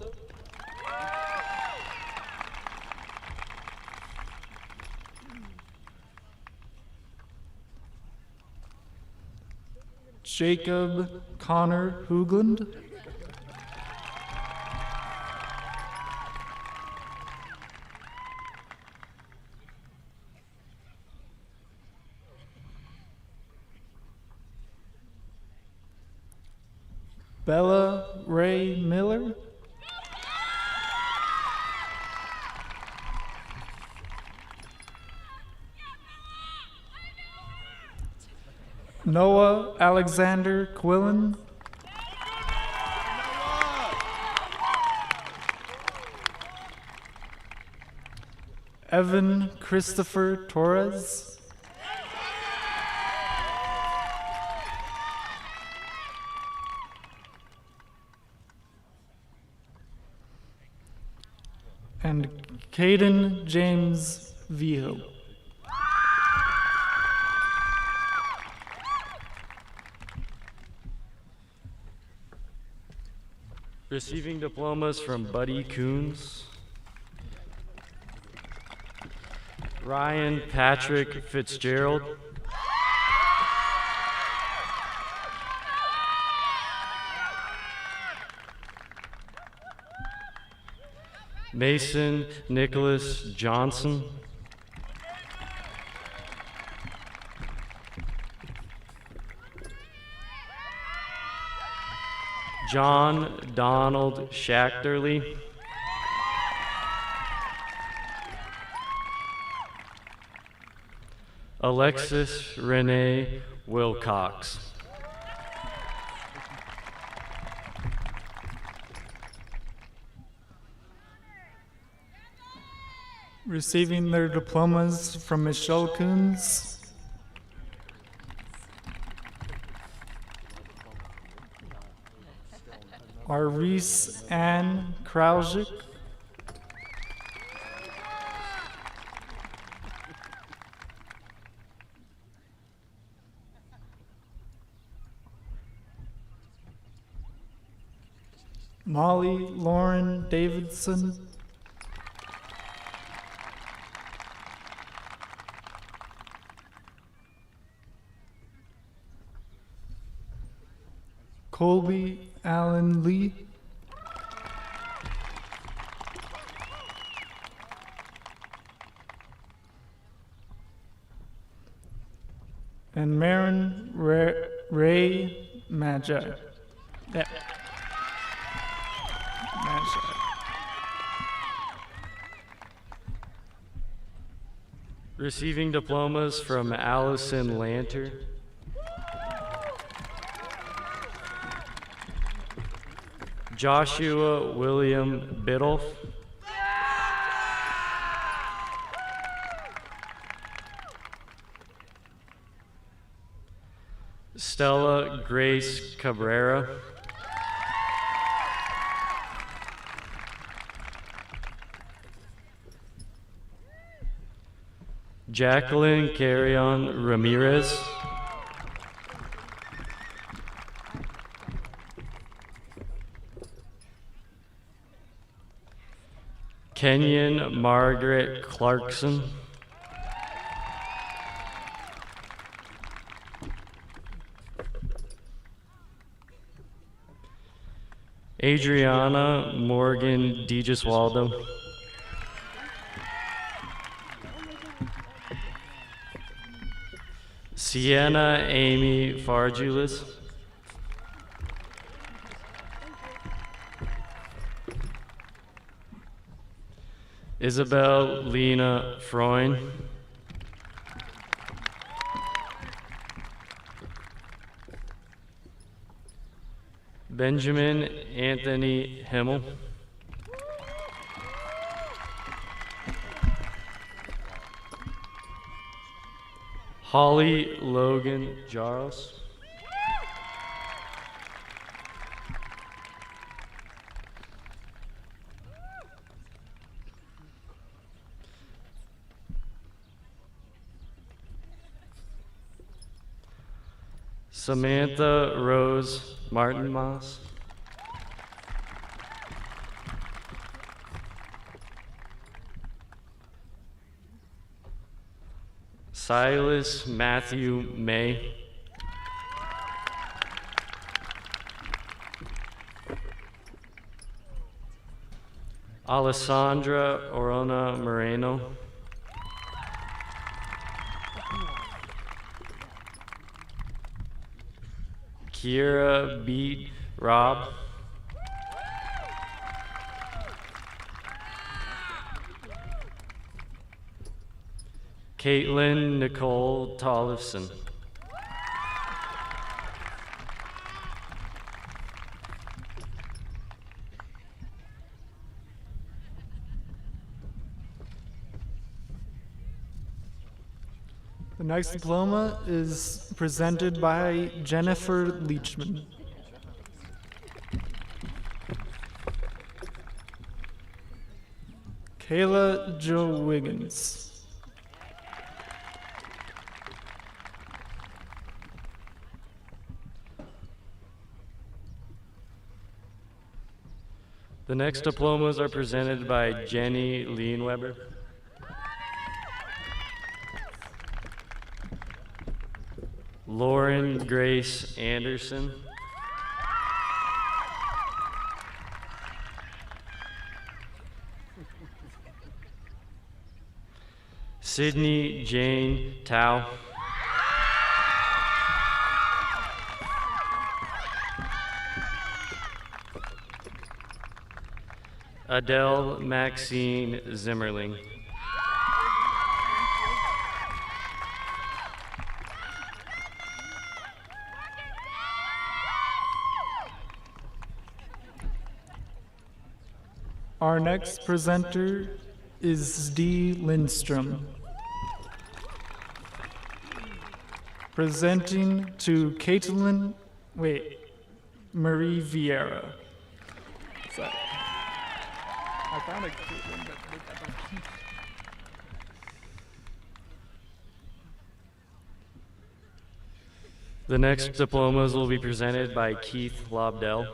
Jacob Connor Hoogland, Bella Ray Miller, Noah Alexander Quillen, Evan Christopher Torres, and Caden James Viho. Receiving diplomas from Buddy Coons, Ryan Patrick Fitzgerald, Mason Nicholas Johnson, John Donald Schachterly, Alexis Renee Wilcox. Receiving their diplomas from Michelle Coons, Reese Ann Krausik, Molly Lauren Davidson, Colby Allen Lee, and Marin Ray Magi. Yeah. Magi. Receiving diplomas from Allison Lanter, Joshua William Biddulph, Stella Grace Cabrera, Jacqueline Carrion Ramirez, Kenyon Margaret Clarkson, Adriana Morgan DiGiswaldo, Sienna Amy Farjulis, Isabel Lena Freund, Benjamin Anthony Himmel, Holly Logan Jarls. Samantha Rose Martin Moss. Silas Matthew May. Alessandra Orona Moreno. Kira Beat Rob. Caitlin Nicole Tollefson. The next diploma is presented by Jennifer Leachman. Kayla Jo Wiggins. The next diplomas are presented by Jenny Leanweber. Lauren Grace Anderson. Sydney Jane Tao. Adele Maxine Zimmerling. Our next presenter is Dee Lindstrom. Presenting to Marie Vieira. I found a Caitlin, but I don't keep. The next diplomas will be presented by Keith Lobdell.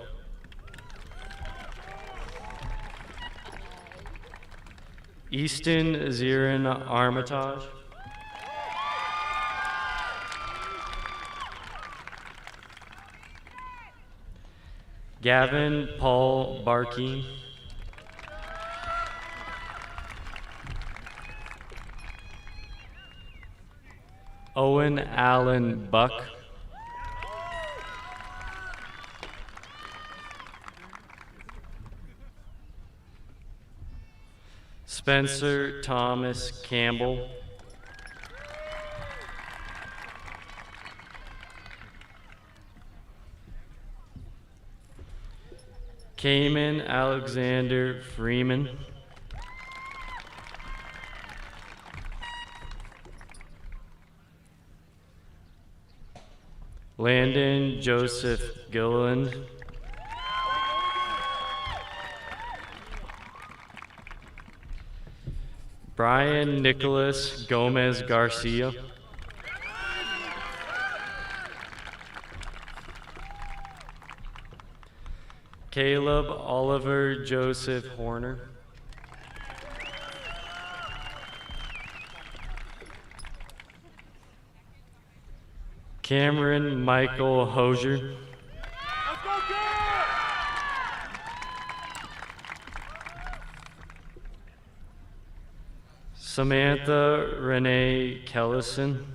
Easton Zirin Armitage. Gavin Paul Barkey. Owen Allen Buck. Spencer Thomas Campbell. Cayman Alexander Freeman. Landon Joseph Gilliland. Brian Nicholas Gomez Garcia. Caleb Oliver Joseph Horner. Cameron Michael Hosier. Samantha Renee Kellison.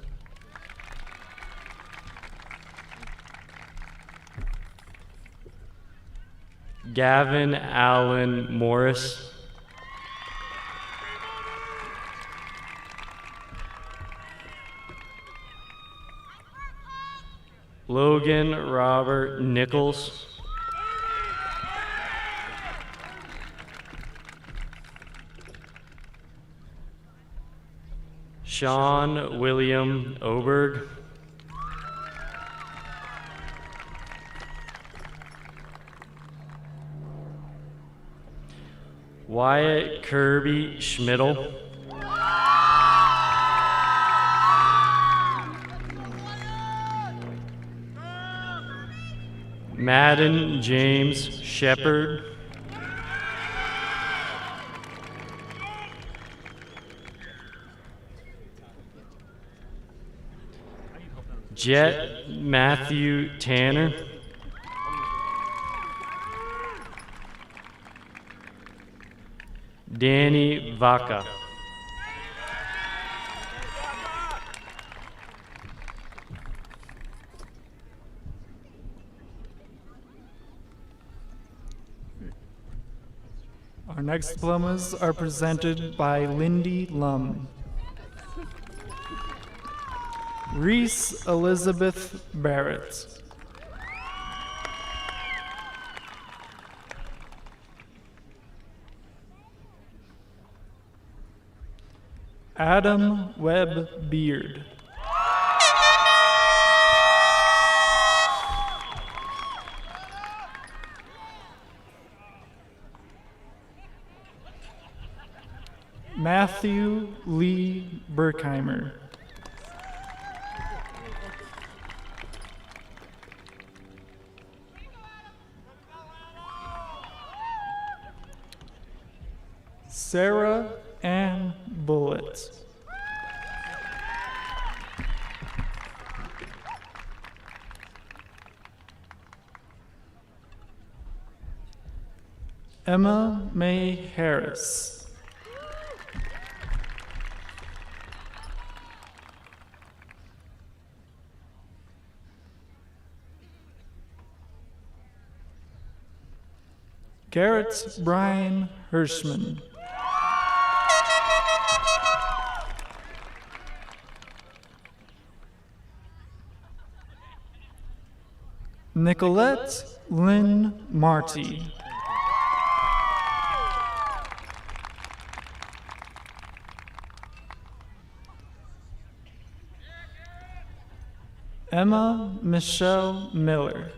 Gavin Allen Morris. Logan Robert Nichols. Sean William Oberg. Wyatt Kirby Schmidl. Madden James Shepard. Jet Matthew Tanner. Danny Vaca. Our next diplomas are presented by Lindy Lum. Reese Elizabeth Barrett. Adam Webb Beard. Matthew Lee Berkheimer. Sarah Ann Bullitt. Emma May Harris. Garrett Brian Hirschman. Nicolette Lynn Marty. Emma Michelle Miller.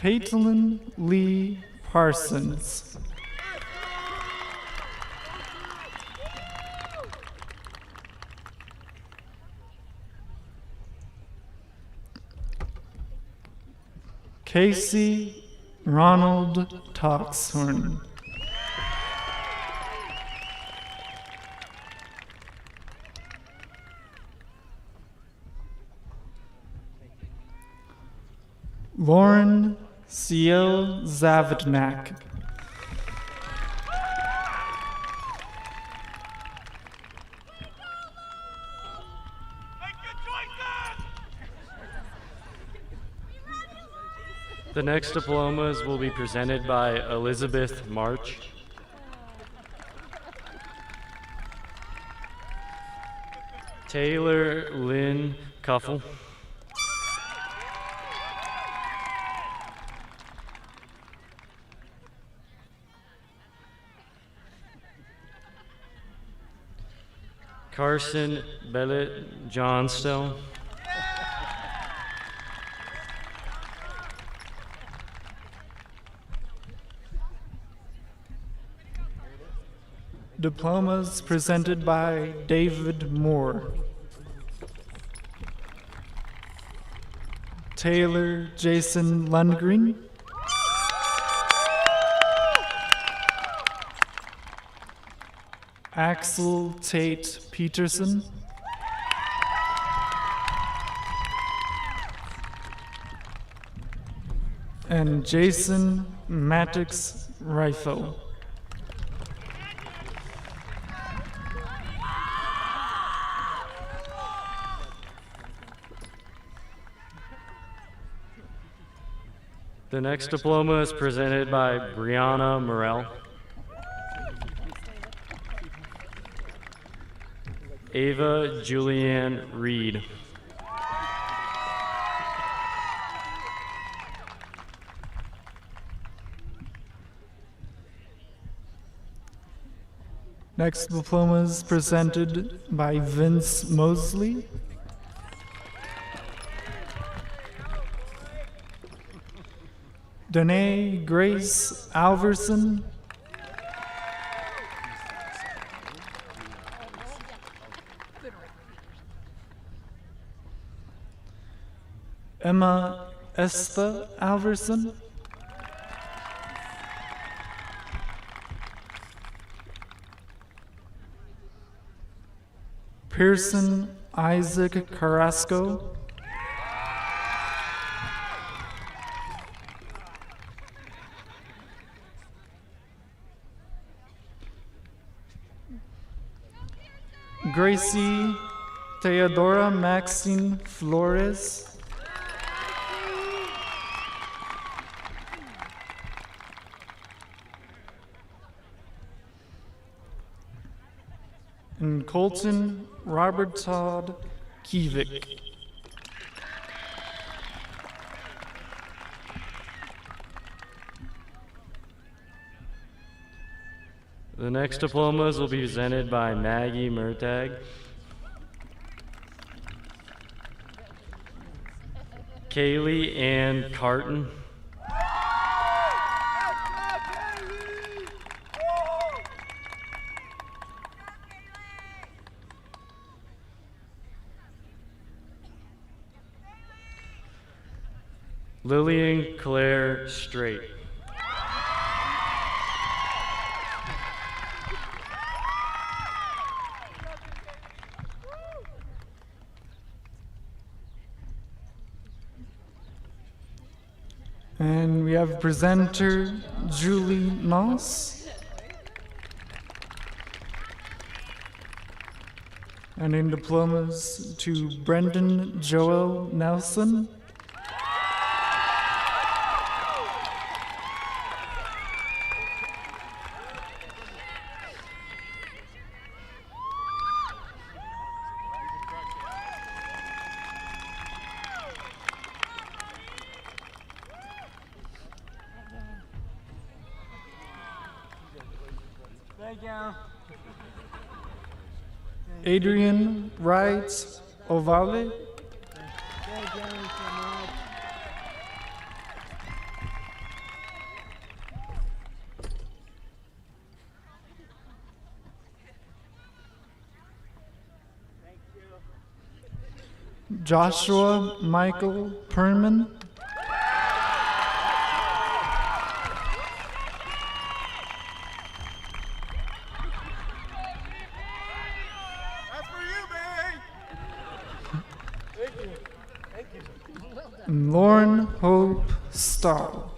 Caitlin Lee Parsons. Casey Ronald Toxhorn. Lauren Ciel Zavodnak. The next diplomas will be presented by Elizabeth March. Taylor Lynn Cuffle. Carson Bellet Johnstone. Diplomas presented by David Moore. Taylor Jason Lundgren. Axel Tate Peterson. And Jason Matix Rifle. The next diploma is presented by Brianna Morell. Ava Julianne Reed. Next diploma is presented by Vince Mosley. Danae Grace Alverson. Emma Estha Alverson. Pearson Isaac Carrasco. Gracie Theodora Maxine Flores. And Colton Robert Todd Kivik. The next diplomas will be presented by Maggie Murtag, Kaylee Ann Carton, Lillian Claire Straight. And we have presenter Julie Noss. And in diplomas to Brendan Joel Nelson. Adrian Wright Ovale. Joshua Michael Perman. Lauren Hope Stahl.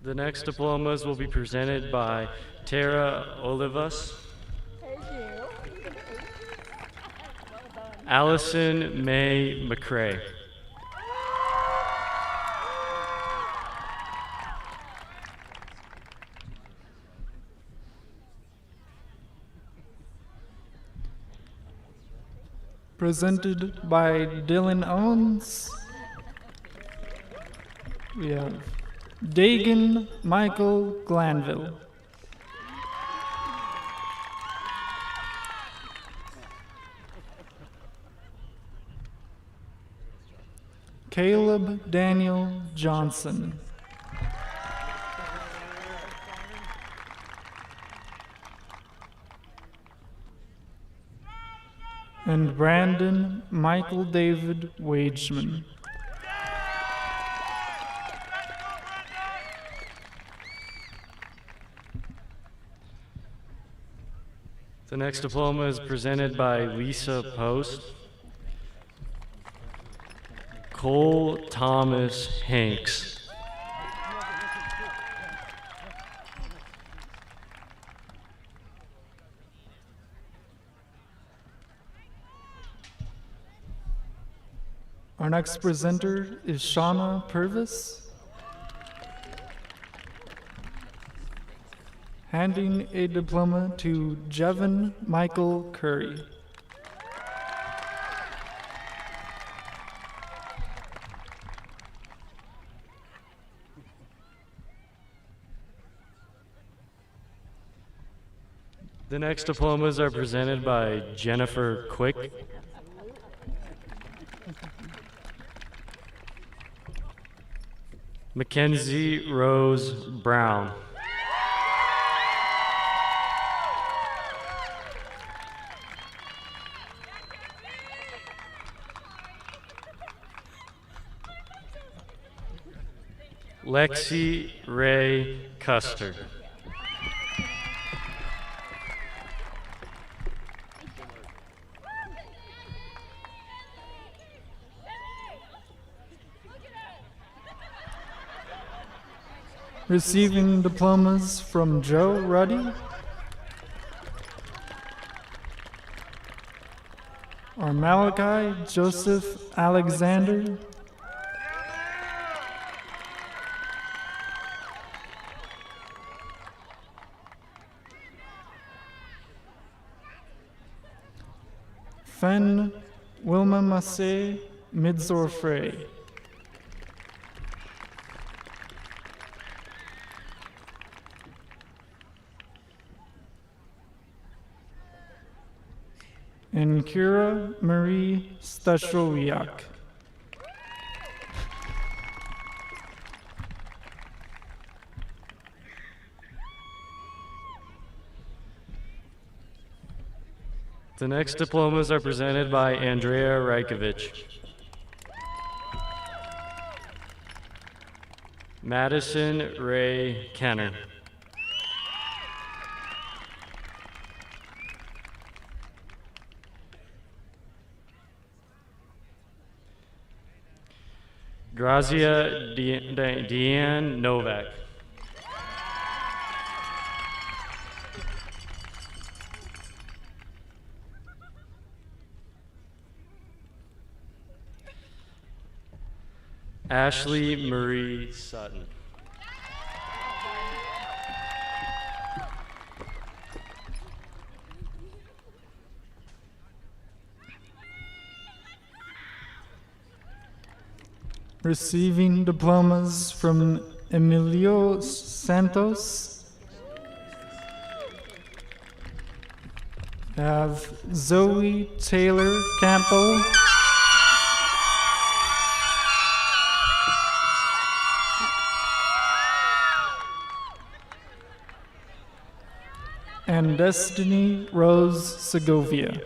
The next diplomas will be presented by Tara Olivas, Allison May McCrae, Presented by Dylan Owens. We have Dagan Michael Glanville. Caleb Daniel Johnson. And Brandon Michael David Wageman. The next diploma is presented by Lisa Post, Cole Thomas Hanks, Our next presenter is Shauna Purvis. handing a diploma to Jevon Michael Curry. The next diplomas are presented by Jennifer Quick, Mackenzie Rose Brown, Lexi Ray Custer, Receiving diplomas from Joe Ruddy, are Malachi Joseph Alexander, Fen Wilma Massey Midzor Frey, and Kira Marie Staszowiak. The next diplomas are presented by Andrea Rajkovic, Madison Ray Kenner, Grazia Deanne Novak, Ashley Marie Sutton, Receiving diplomas from Emilio Santos, have Zoe Taylor Campbell, and Destiny Rose Segovia.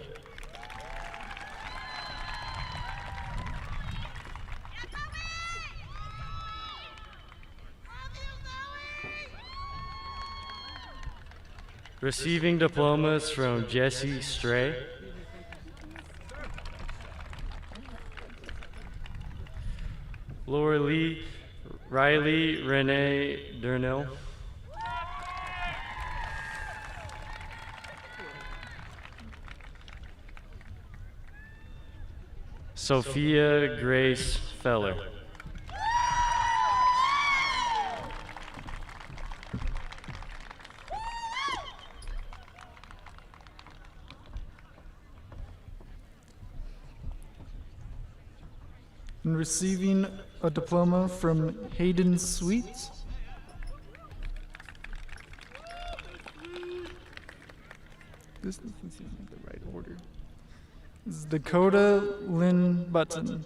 Receiving diplomas from Jesse Stray, Laura Lee, Riley Renee Durnell, Sophia Grace Feller, and receiving a diploma from Hayden Sweet, this doesn't seem like the right order. This is Dakota Lynn Button.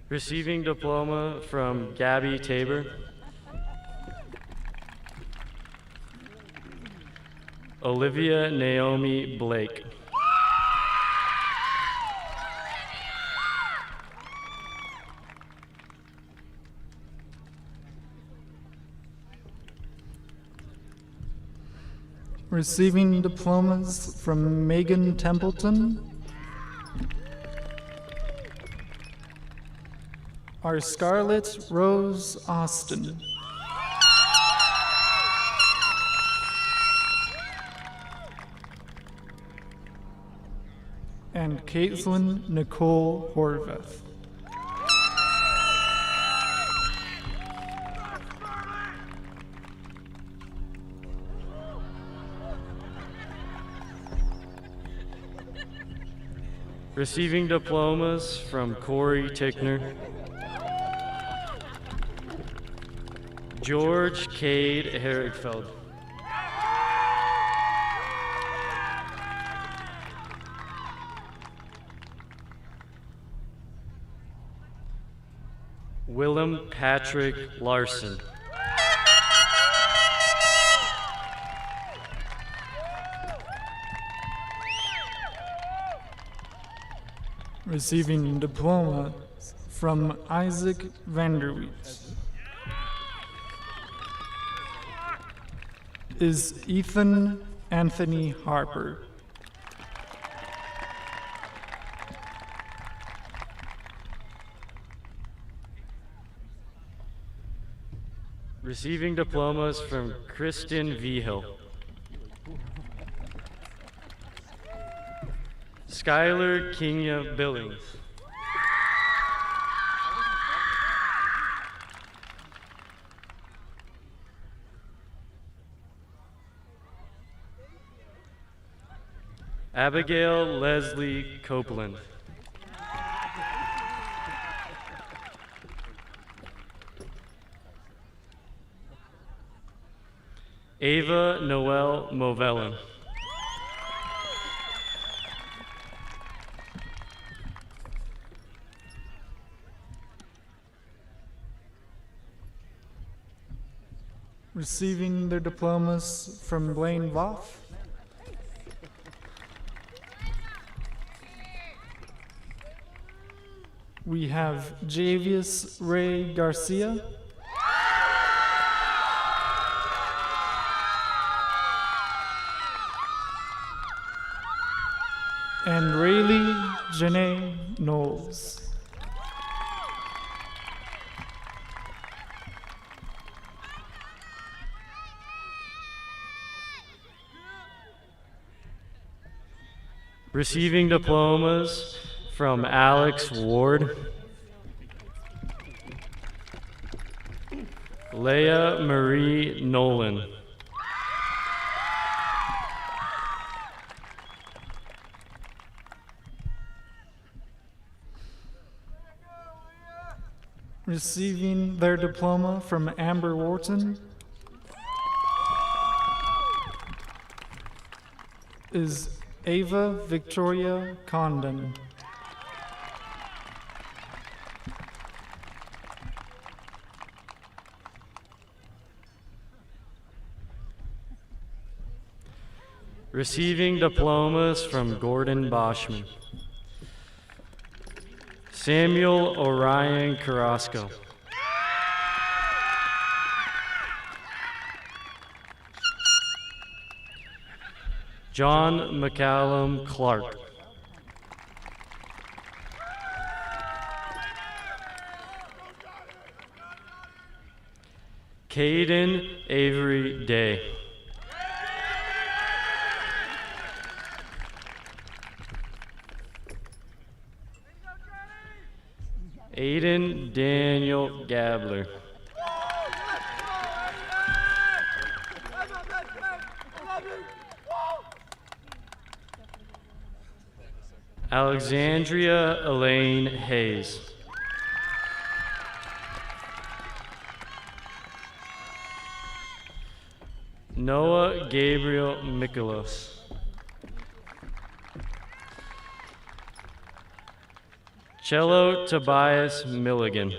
receiving diploma from Gabby Tabor, Olivia Naomi Blake, Receiving diplomas from Megan Templeton, are Scarlett Rose Austin. and Caitlin Nicole Horvath. Receiving diplomas from Corey Tickner, George Cade Herrickfeld, Willem Patrick Larson, Receiving diploma from Isaac Vanderweet is Ethan Anthony Harper. receiving diplomas from Kristen Vigil, Skylar Kenya Billings, Abigail Leslie Copeland, Ava Noel Movellin, Receiving their diplomas from Blaine Voff, we have Javius Ray Garcia, and Rayleigh Janae Knowles. receiving diplomas from Alex Ward, Leah Marie Nolan, Receiving their diploma from Amber Wharton is Ava Victoria Condon. receiving diplomas from Gordon Boschman, Samuel Orion Carrasco, John McCallum Clark, Caden Avery Day, Aiden Daniel Gabler, Alexandria Elaine Hayes, Noah Gabriel Mikolos, Cello Tobias Milligan,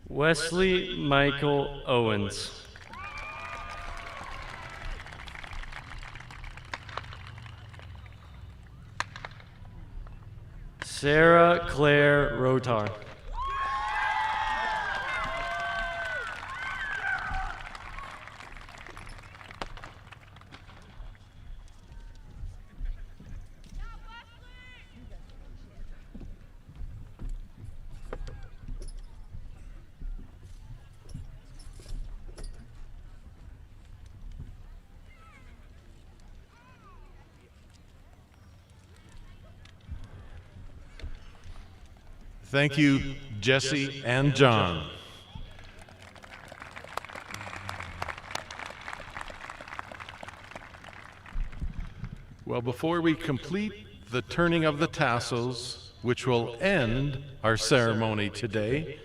Wesley Michael Owens, Sarah Claire Rotar, Thank you, Jesse and John. Well, before we complete the turning of the tassels, which will end our ceremony today,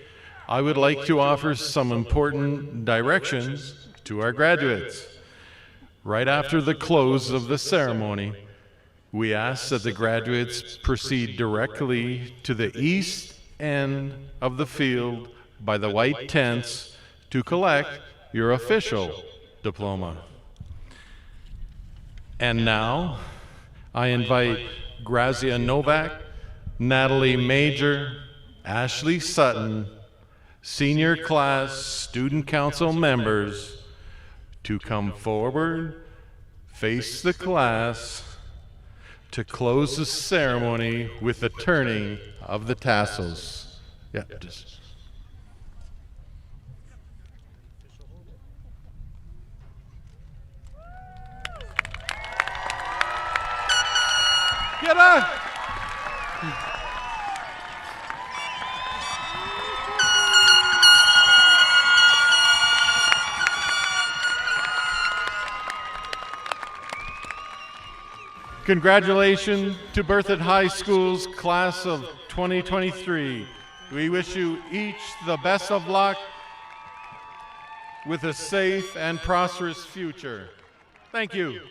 I would like to offer some important directions to our graduates. Right after the close of the ceremony, we ask that the graduates proceed directly to the east end of the field by the white tents to collect your official diploma. And now, I invite Grazia Novak, Natalie Major, Ashley Sutton, senior class student council members to come forward, face the class, to close the ceremony with the turning of the tassels. Yeah, just. Get on! Congratulations to Berthoud High School's class of 2023. We wish you each the best of luck with a safe and prosperous future. Thank you.